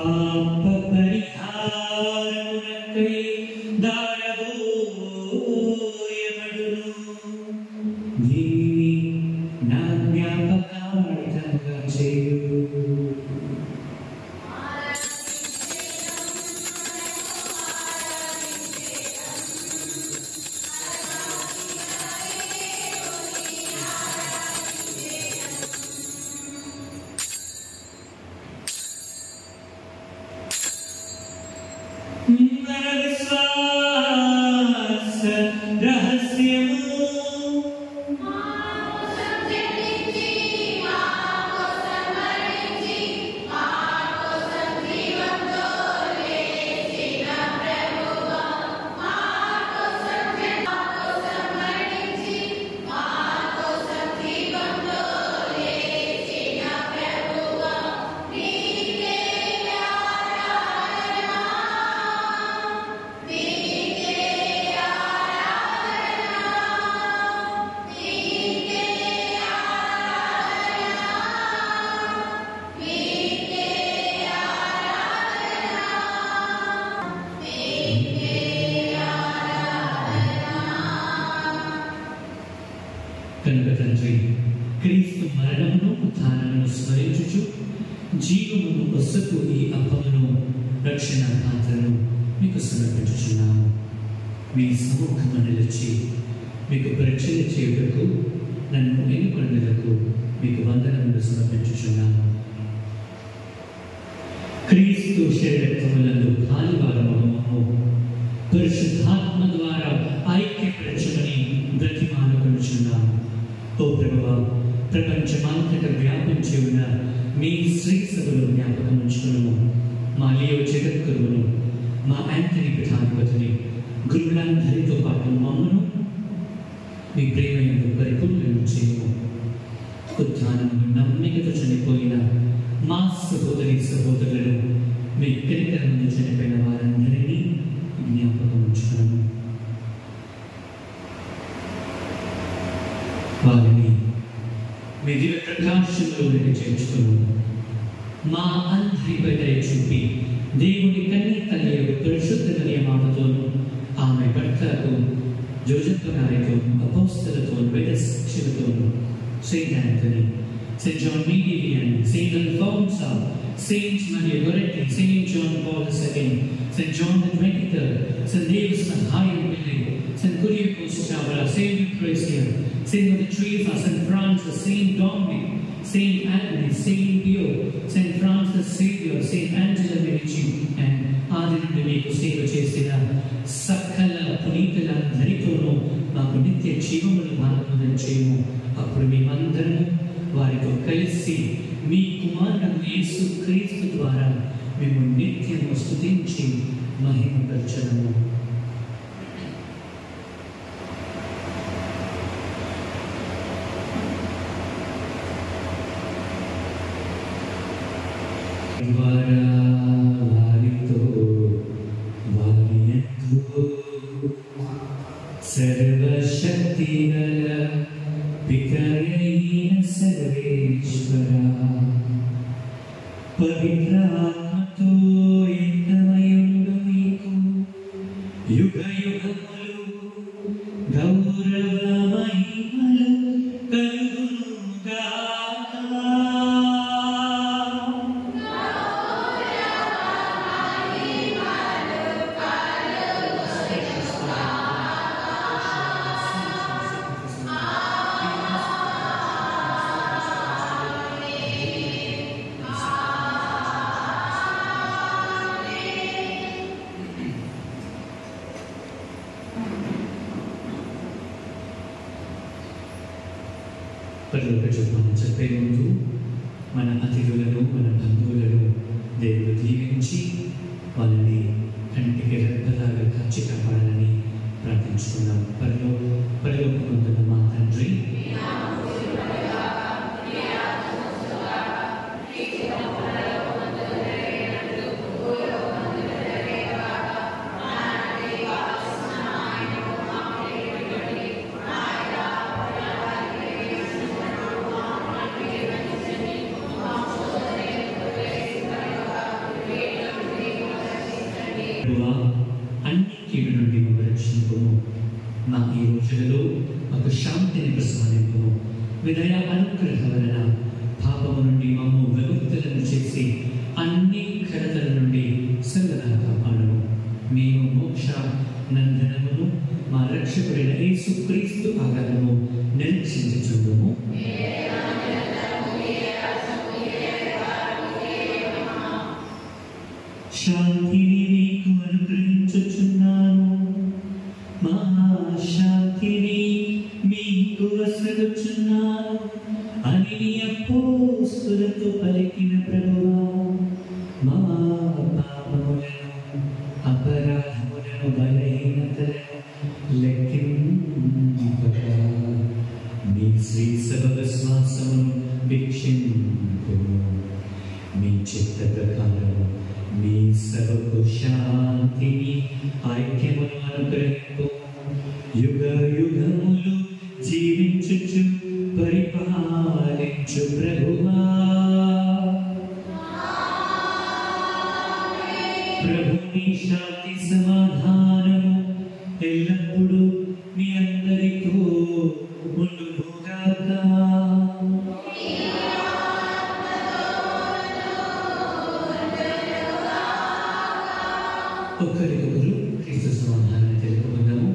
B: పాప పరిహారమునకై దారబోయబడును. దీనిని నా జ్ఞాపకార్థంగా చేయు. కనుక తండ్రి, క్రీస్తు మరణమును ఉత్థానమును స్మరించుచు జీవమును ఒసగు ఈ అప్పమును రక్షణ పాత్రను మీకు సమర్పించుచున్నాము. మీ సముఖము నిలిచి మీకు పరీక్షణ చేయుటకు నన్ను ఎన్నుకొనుటకు మీకు వందనములు సమర్పించుచున్నాము. క్రీస్తు శరీరత్వములందు పాలువారమగు పరిశుద్ధాత్మ ద్వారా ఐక్యపరచమని బ్రతిమాలుకొనుచున్నాము. ఓ ప్రభువా, ప్రపంచమంతటా వ్యాపించి ఉన్న మీ శ్రీ సభలో జ్ఞాపకం ఉంచుకున్నాము. మా లియో జగద్గురువును, మా యాంటనీ పీఠాధిపతిని, గురువులందరితో పాటు మమ్మను మీ ప్రేమ యందు పరిపూర్ణులను చేయము. ఉత్థానమును నమ్మికతో చనిపోయిన మా సహోదరి సహోదరులను, మీ కనికరం ముందు చనిపోయిన వారందరినీ జ్ఞాపకం ఉంచుకున్నాము. వారిని మీ దివ్య ప్రకాశంలోనికి చేర్చుకున్నాము. మా అందరిపై దయ చూపి దేవుని కన్నీ తల్లి పరిశుద్ధ నియమాలతోనూ ఆమె భర్తకు జోజప్ప గారితోనూ అపోస్తలతోనూ వేద శిక్షలతోనూ saint Anthony, Saint John Median, Saint Alfonso, Saint Maria Goretti, Saint John Paul II, Saint John the 23rd, Saint Davis and Hyam Billy, Saint Kuriakos Chavara, Saint Lucrezia, Saint Mother Teresa, Saint Francis, Saint Dominic, Saint Anthony, Saint Pio, Saint Francis Xavier, Saint Angela Medici, and ఆది నుండి మీకు సేవ చేసిన సకల పునీతులందరితోనూ మాకు నిత్య జీవమును భాగములను చేయము. అప్పుడు మేమందరము వారితో కలిసి మీ కుమారుడు యేసు క్రీస్తు ద్వారా మేము నిత్యము స్తుతించి మహిమపరచదము. వారితో వారియందు సర్వశక్తి గల పితయైన సర్వేశ్వర పవిత్ర ఆత్మతో ఏకమయుండు మీకు యుగ యుగములు గౌరవ మహిమలు కలుగునుగాక. పరలోక జపమాల చెప్పే ముందు మన అతిథులను, మన బంధువులను దేవుడు దీవించి వాళ్ళని కంటికి రెప్పలాగా కాచి కాపాడాలని ప్రార్థించుకున్నాం. పరలోకమందున్న మా తండ్రి,
D: Amen.
B: ప్రభువా, అన్ని కీడు నుండి మమ్మల్ని రక్షింపుము. మా ఈ రోజులలో మాకు శాంతిని ప్రసాదింపుము. మీ దయా అనుగ్రహం వలన పాపము నుండి మమ్ము విముక్తులను చేసి అన్ని కరతల నుండి సర్వదా కాపాడుము. మేము మోక్ష నందనమును మా రక్షకుడైన యేసుక్రీస్తు ఆధారము నిరీక్షించుచుందుము. శాంతిని మీకు అనుగ్రహించుచున్నాను, మా శాంతిని మీకు వసగుచున్నాను అని నీ అపోస్తులతో పలికిన ప్రభువా, మా పాపములను అపరాధములను బలహీనతలను లెక్కింపక మీ శ్రీ సభ విశ్వాసమును వీక్షింపుము. మీ చిత్త ప్రకారము మీ సభకు శాంతిని ఐక్యమును అనుగ్రహింపు. యుగ యుగములు జీవించుచు పరిపాలించు ప్రభువా, ప్రభుని శాంతి సమాధానము ఎల్లప్పుడూ మీ అందరితో ఉండుగాక. ఒకరికొకరు క్రీస్తు సమాధానాన్ని తెలుపుకుందాము.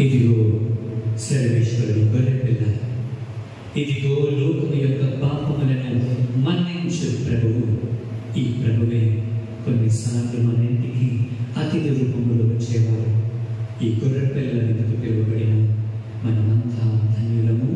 B: ఇదిగో సర్వేశ్వరుడి గొర్రెపిల్ల, ఇదిగో లోకము యొక్క పాపములను మన్నించు ప్రభువు. ఈ ప్రభువే కొన్నిసార్లు మన ఇంటికి అతిథి రూపంలో వచ్చేవారు. ఈ గొర్రెపిల్ల ఎందుకు పిలువబడిన మనమంతా ధన్యులము.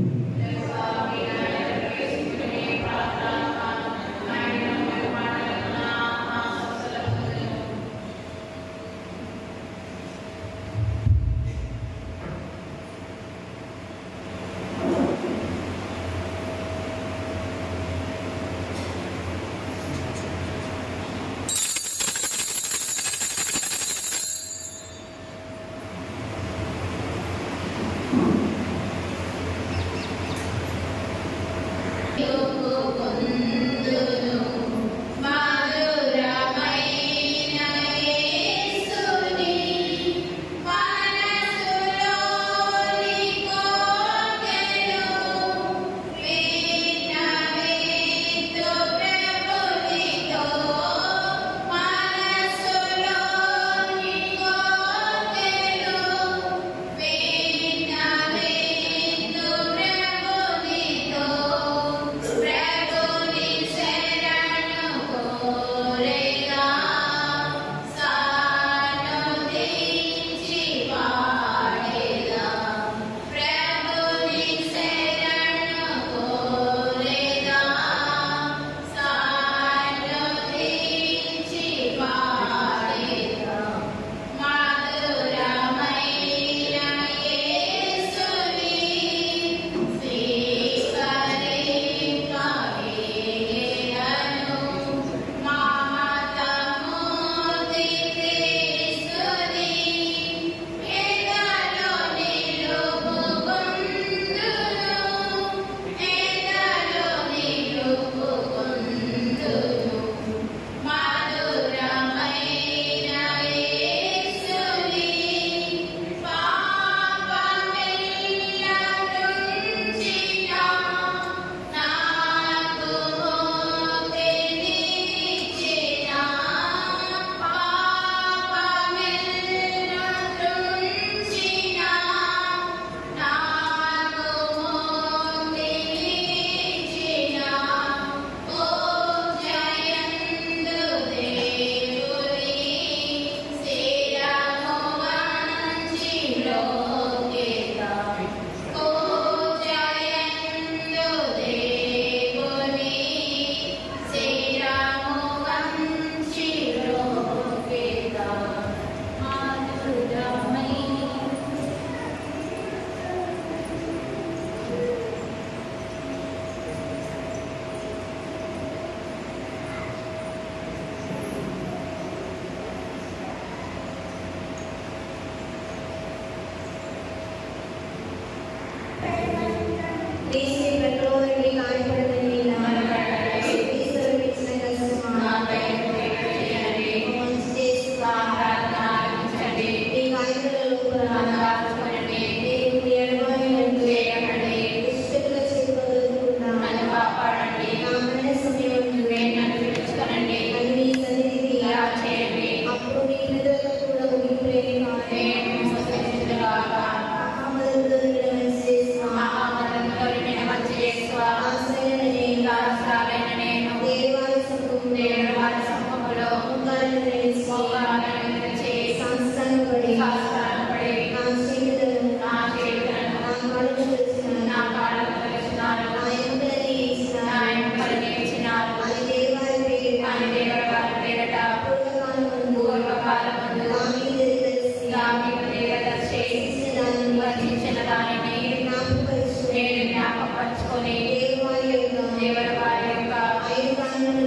D: పంచుకొని
E: దేవుని యొక్క
D: దేవుని వారి యొక్క
E: ఐదు
D: గాయములను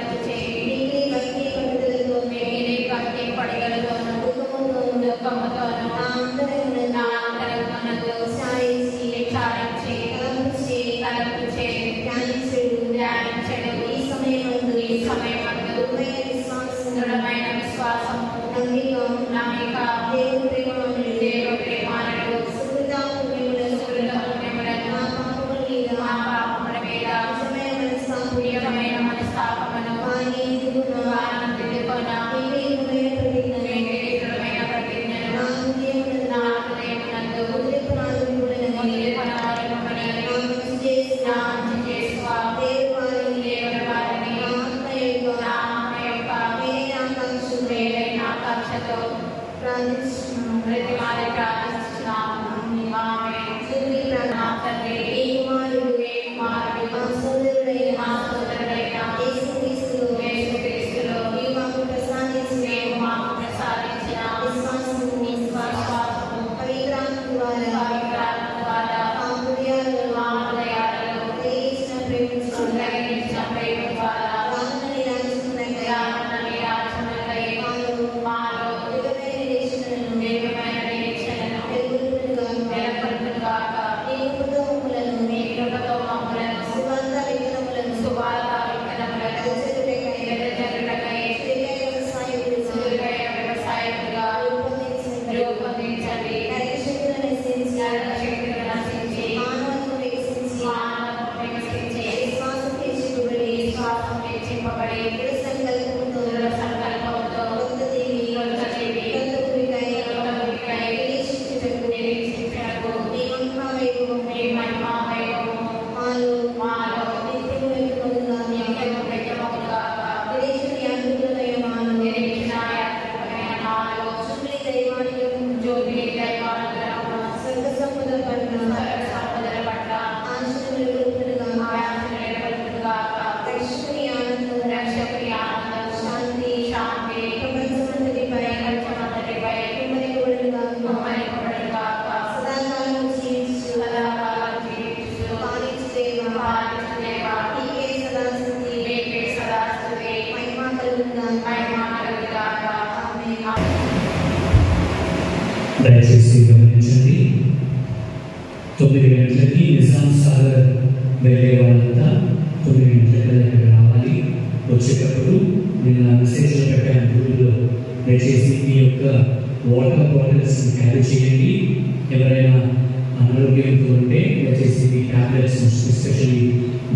D: చూచి
E: మిగిలి భక్తి పట్టుదలతో
D: మిగిలి భక్తి పడిగలతోనూ దుఃఖముతోనూ
E: నా
D: అంతరంగమునందు
E: సాయించి
D: విచారించి తలంపుచే ధ్యానించెడు.
E: ఈ సమయమందు
D: దృఢమైన విశ్వాసము నమ్మిక దేవుని ప్రేమానుడు మా పాపముల మీద ప్రియమైన మనస్తాపమును దిద్దుకొన దృఢమైన ప్రతిజ్ఞను నా హృదయమునందు మొదలుకొనవలెనని నా మంచి చేసుకో దేవుని వారిని నా ఆత్మ యొక్క మేలైన ఆకాంక్షతో ప్రతి వారి ప్రార్థిస్తున్నాము. ఆమేన్. నా తండ్రి ఏ కుమారుడు మా సోదరుడైన యేసుక్రీస్తులో నీవు మాకు ప్రసాదించిన విశ్వాసము పవిత్రాత్మ ద్వారా మా హృదయాలలో కలిగించిన ప్రేమ ద్వారా రానున్న రాజునకై మాలో దివ్యమైన నిరీక్షణను నెలకొల్పునుగాక. నీ కృపతో మమ్ములను సువార్త విత్తనములను వెదజల్లుటకై చురుకైన వ్యవసాయకులుగా రూపొందించండి. నరకశక్తులను నశించి మానవత్వం వికసించి విశ్వాసం హెచ్చింపబడి దృఢ సంకల్పంతో కొత్త జీవి నిరీక్షించుటకు నీ మహిమా వైభవము మాలో నిత్యము వ్యక్తమగుగాక. నిరీక్షణ యాత్రికులైన మాలో జూబిలీ దైవానుగ్రహము స్వర్గ సంపదల పట్ల ఆశలు నెలకొల్పునుగాక. రక్షకుని ఆనందం శాంతి ప్రపంచమంతటిపై కుమ్మరింపబడునుగాక. సదాకాలం జీవించు పాలించు దేవా నీకే సదాస్తుతి మహిమ కలుగునుగాక. ఆమేన్.
B: దయచేసి గమనించండి. 9 గంటలకి నిజాం సాగర్ వెళ్ళే వాళ్ళంతా 9 గంటల దగ్గర రావాలి. వచ్చేటప్పుడు నేను ఆ మెసేజ్లో పెట్టాను గ్రూప్లో. దయచేసి మీ యొక్క వాటర్ బాటిల్స్ క్యారీ చేయండి. ఎవరైనా అనారోగ్యంతో ఉంటే దయచేసి మీ టాబ్లెట్స్, ఎస్పెషల్లీ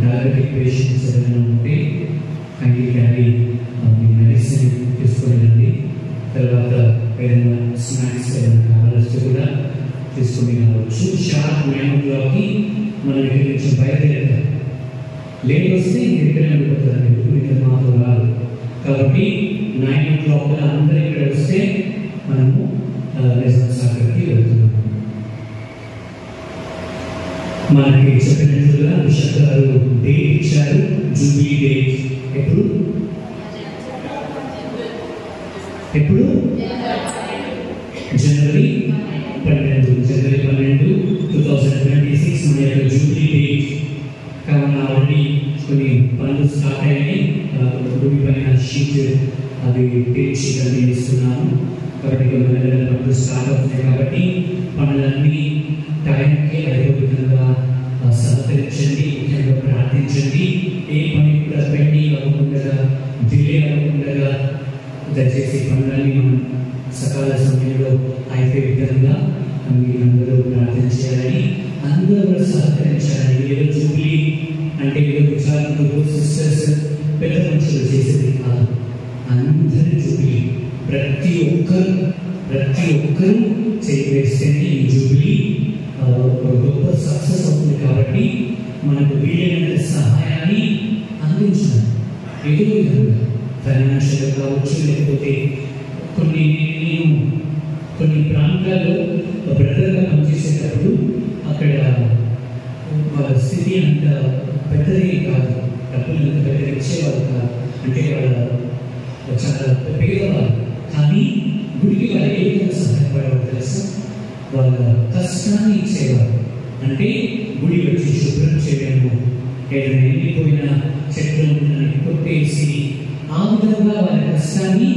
B: డయాబెటిక్ పేషెంట్స్ ఎవరైనా ఉంటే కైండ్లీ క్యారీ మీ మెడిసిన్ తీసుకొని రండి. తర్వాత ఏదైనా స్నాక్స్ ఏదైనా కావాల్సి కూడా తీసుకుని రావచ్చు. షార్ప్ 9 o'clockకి మనం ఇక్కడి నుంచి బయలుదేరుతాం. లేట్ వస్తే ఇక్కడే ఉండిపోతారు, ఇక్కడ మాతో రాదు. కాబట్టి 9 o'clock అందరూ ఇక్కడ వస్తే మనము నిజాం సాగర్కి వెళ్తున్నాము. మనకి చెప్పినట్లుగా బిషప్ గారు డేట్ ఇచ్చారు, జూబ్లీ డేట్. ఎప్పుడు జనవరి 12, 2026 మన యొక్క జూబ్లీ డేట్. కావున ఆల్రెడీ కొన్ని పనులు స్టార్ట్ అయినాయి. భూమి పైన షీట్ అది డేట్ షీట్ అని ఇస్తున్నాను. కాబట్టి కొన్ని నెలల పనులు స్టార్ట్ అవుతున్నాయి. కాబట్టి పనులన్నీ టైంకి అదే విధంగా సహకరించండి, ముఖ్యంగా ప్రార్థించండి. ఏ పని కూడా పెండింగ్ అవ్వకుండా, డిలే అవ్వకుండా దయచేసి పనులన్నీ మనం సకాల సమయంలో అయిపోయే విధంగా మీరందరూ ప్రార్థన చేయాలని, అందరూ కూడా సహకరించాలని. ఏదో జూబ్లీ అంటే ఏదో విచారణలు సిస్టర్స్ పెద్ద మనుషులు చేసేది కాదు. అందరి జూబ్లీ ప్రతి ఒక్కరూ చేస్తేనే ఈ జూబ్లీ గొప్ప సక్సెస్ అవుతుంది. కాబట్టి మనకు వీలైనంత సహాయాన్ని అందించాలి. ఏదో విధంగా ఫైనాన్షియల్ కావచ్చు, లేకపోతే కొన్ని ప్రాంతాల్లో బ్రదర్గా పనిచేసేటప్పుడు అక్కడ వాళ్ళ స్థితి అంత పెద్దది కాదు, డబ్బులు అంత పెద్దగా ఇచ్చేవాళ్ళు కాదు. అంటే వాళ్ళ చాలా పేదవాళ్ళు. కానీ గుడికి వాళ్ళు ఏ విధంగా సహాయపడేవారు తెలుసా? వాళ్ళ కష్టాన్ని ఇచ్చేవారు. అంటే గుడి వచ్చి శుభ్రం చేయడము, ఏదైనా ఎండిపోయిన చెట్లు కొట్టేసి ఆ విధంగా వారి కష్టాన్ని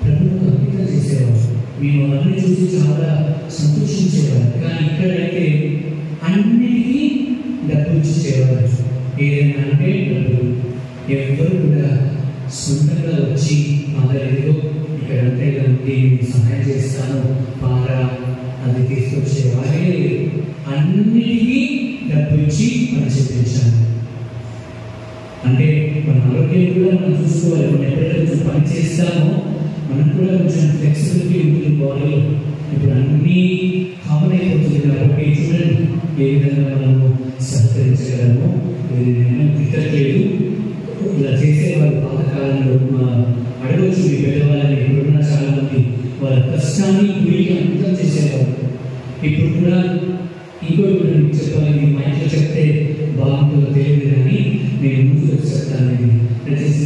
B: ప్రభువుకు అంకితం చేసేవారు. మేము అవన్నీ చూసి చాలా సంతోషించేవారు. కానీ ఇక్కడైతే అన్నిటికీ డబ్బులు ఇచ్చేవారు. ఏదైనా అంటే డబ్బులు. ఎవరు కూడా సొంతంగా వచ్చి ఏదో ఇక్కడ అంతే ఉంది సహాయం చేస్తాను పారా అది తీసుకొచ్చేవారే అన్నిటికీ డబ్బు ఇచ్చి మనం చెప్పించాలి. అంటే మన ఆరోగ్యం కూడా మనం చూసుకోవాలి. మనం ఎప్పుడైతే కొంచెం పని చేస్తామో మనం కూడా కొంచెం ఫ్లెక్సిబిలిటీ ఉంటుంది బాడీలో. ఇప్పుడు అన్నీ కామన్ అయిపోతుంది కాబట్టి చూడండి ఏ విధంగా మనము సహకరించగలమో. నేను తిట్టట్లేదు, ఇలా చేసేవారు పాతకాలంలో. అడగవచ్చు మీ పెద్దవాళ్ళని, ఇప్పుడున్న చాలా మంది వాళ్ళ కష్టాన్ని గురికి అంకితం చేసేవారు. ఇప్పుడు కూడా ఇంకోటి కూడా మీకు చెప్పాలి, మీ మైండ్లో చెప్తే బాగుంటుందో తెలియదు కానీ నేను ముందు చెప్తాను. దయచేసి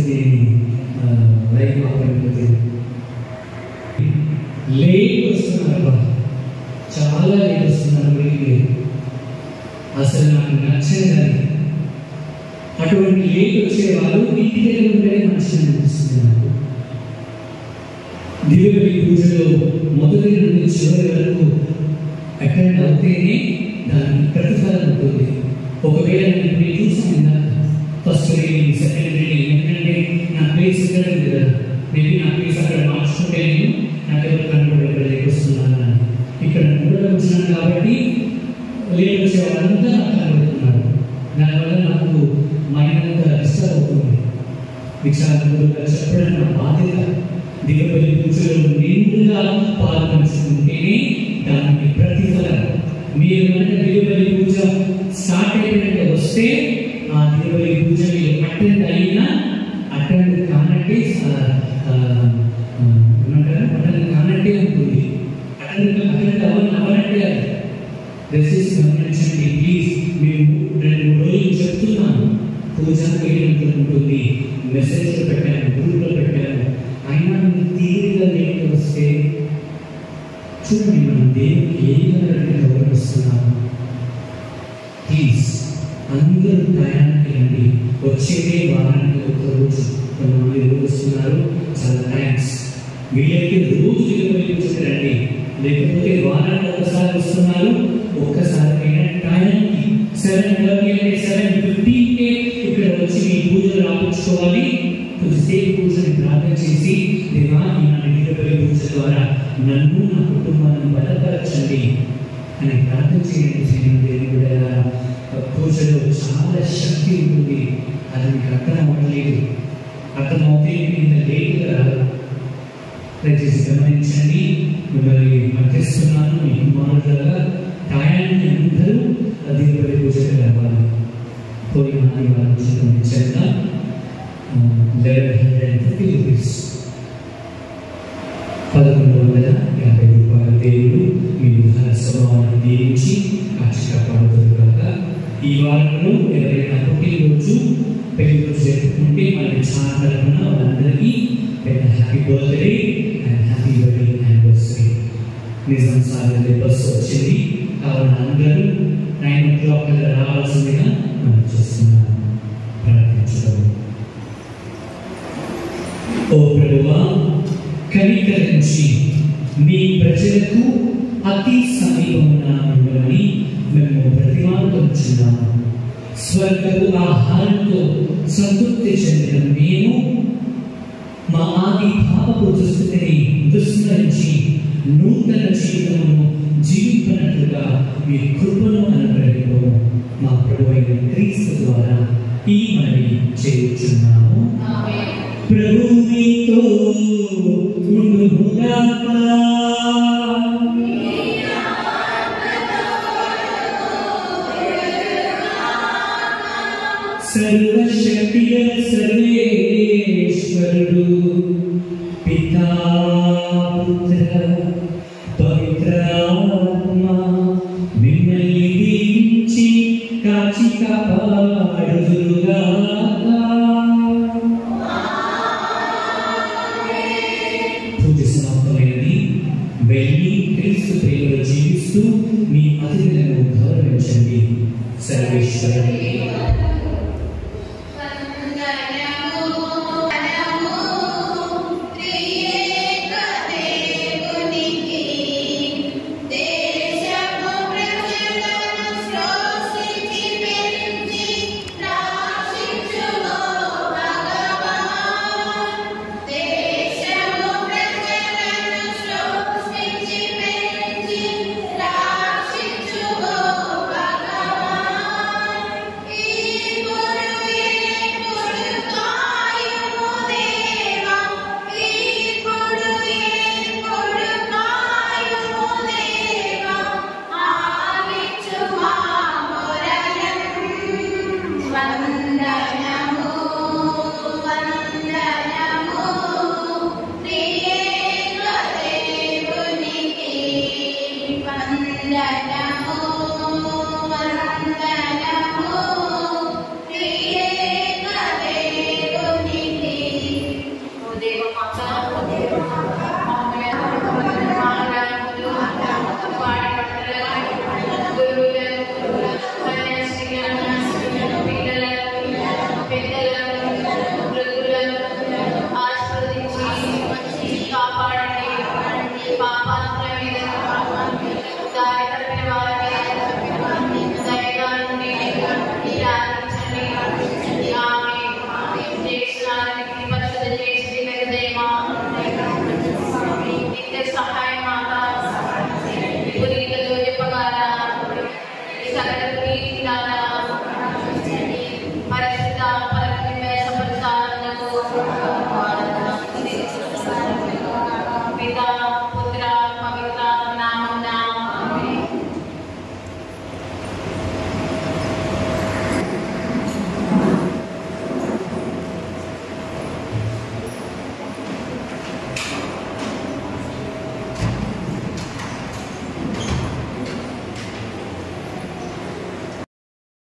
B: లైవ్ ఆపకపోతే లేట్ వస్తున్నారు, చాలా లేట్ వస్తున్నారు గుడికి. అసలు నాకు నచ్చని కానీ అటువంటి లేట్ వచ్చేవాళ్ళు ఇంటి దగ్గర ఉంటేనే మంచిగా అనిపిస్తుంది నాకు. దివ్యబలి పూజలో మొదటి నుండి చివరి వరకు అటెండ్ అవుతేనే దానికి ప్రతిఫలం ఉంటుంది. ఒకవేళ నేను చూసాను ఫస్ట్ రీడింగ్, సెకండ్ రీడింగ్, ఎందుకంటే నా ప్లేస్ ఇక్కడ ఉంది కదా, మేబీ నా ప్లేస్ అక్కడ మార్చుకుంటే నేను నాకెవరు కనబడి ఇక్కడ లేకొస్తున్నాను. ఇక్కడ మూడో వచ్చినాను కాబట్టి లేట్ వచ్చే వాళ్ళంతా నాకు కనబడుతున్నారు. దానివల్ల నాకు మైండ్ అంతా డిస్టర్బ్ అవుతుంది. విచారంగా చెప్పడం నా బాధ్యత. దివ్యబలి పూజలో నిండుగా పాల్గొంచుకుంటేనే దానికి ప్రతిఫలం. మీరు దివ్యబలి పూజ స్టార్ట్ అయినట్టు వస్తే ఆ దివ్యబలి పూజ మీరు అటెండ్ అయినా అటెండ్ కానట్టే అటెండ్ కానట్టే ఉంటుంది. అటెండ్ అవనట్టే అది. దయచేసి గమనించండి ప్లీజ్. మేము 2-3 రోజులు చెప్తున్నాను పూజ ఉంటుంది, మెసేజ్లో పెట్టాను, గ్రూప్లో పెట్టాను. అయినా మీరు తీరిగా లేట్ వస్తే చూడండి మనం దేవునికి ఏ విధంగా గౌరవిస్తున్నాము. ప్లీజ్ అందరూ టయానికి రండి. వచ్చేదే వారానికి ఒక రోజు, కొంతమంది రోజు వస్తున్నారు, చాలా థ్యాంక్స్. వీళ్ళైతే రోజు దిగుబడి రండి, లేకపోతే వారానికి ఒకసారి వస్తున్నారు. ఒక్కసారికైనా టయానికి 7:30 అంటే 7:15 ఇక్కడ వచ్చి మీ పూజలు రాపించుకోవాలి. కొద్దిసేపు పూజని ప్రార్థన చేసి దేవా ఈనాటి దివ్యబలి పూజ ద్వారా నన్ను నా కుటుంబాన్ని బలపరచండి అని ప్రార్థన చేయండి. దేవుడు పూజలో చాలా శక్తి ఉంటుంది. అది మీకు అర్థం అవ్వట్లేదు. అర్థమవుతే ఇంత లేట్గా రాదు. దయచేసి గమనించండి. మిమ్మల్ని మధ్యస్తున్నాను మీ కుమారులుగా టయాన్ని అందరూ దివ్యబలి పూజకు రావాలి. పోయిన ఆదివారం గమనించగా 1150 రూపీస్ 1150 రూపాయల దేవుడు మీ స్వభావాన్ని దీవించి కాచి కాపాడుతుందిగాక. ఈ వారంలో ఎవరైనా పుట్టినరోజు పెళ్లి రోజు జరుపుకుంటే మన ఛానల్ తరఫున వాళ్ళందరికీ పెద్ద happy birthday and happy wedding anniversary. Nizam Sagar bus వచ్చింది కావున అందరూ 9 o'clock రావాల్సిందిగా మనం చేస్తున్నాము. ప్రార్థించడం. ఓ ప్రభువా, కనికరించి మీ ప్రజలకు అతి సమీపమున ఉండమని మేము ప్రతిమానుకుంటున్నాము. స్వర్గపు ఆహారంతో సంతృప్తి చెందిన మేము మా ఆది పాపపు దుస్థితిని విస్మరించి నూతన జీవితమును జీవించినట్లుగా మీ కృపను అనుగ్రహించము. మా ప్రభువైన క్రీస్తు ద్వారా ఈ మనవి చేయుచున్నాము. ప్రభు మీతో ఉండుగాక. సర్వశక్తి సర్వేశ్వరుడు పితా పుత్ర పవిత్రాత్మ మిమ్మల్ని దీవించి కాచి కాపాడుదురుగాక. పూజ సమాప్తమైనది. వెళ్ళి క్రీస్తు ప్రేమలో జీవిస్తూ మీ అతిథులను గౌరవించండి. సర్వేశ్వరునికి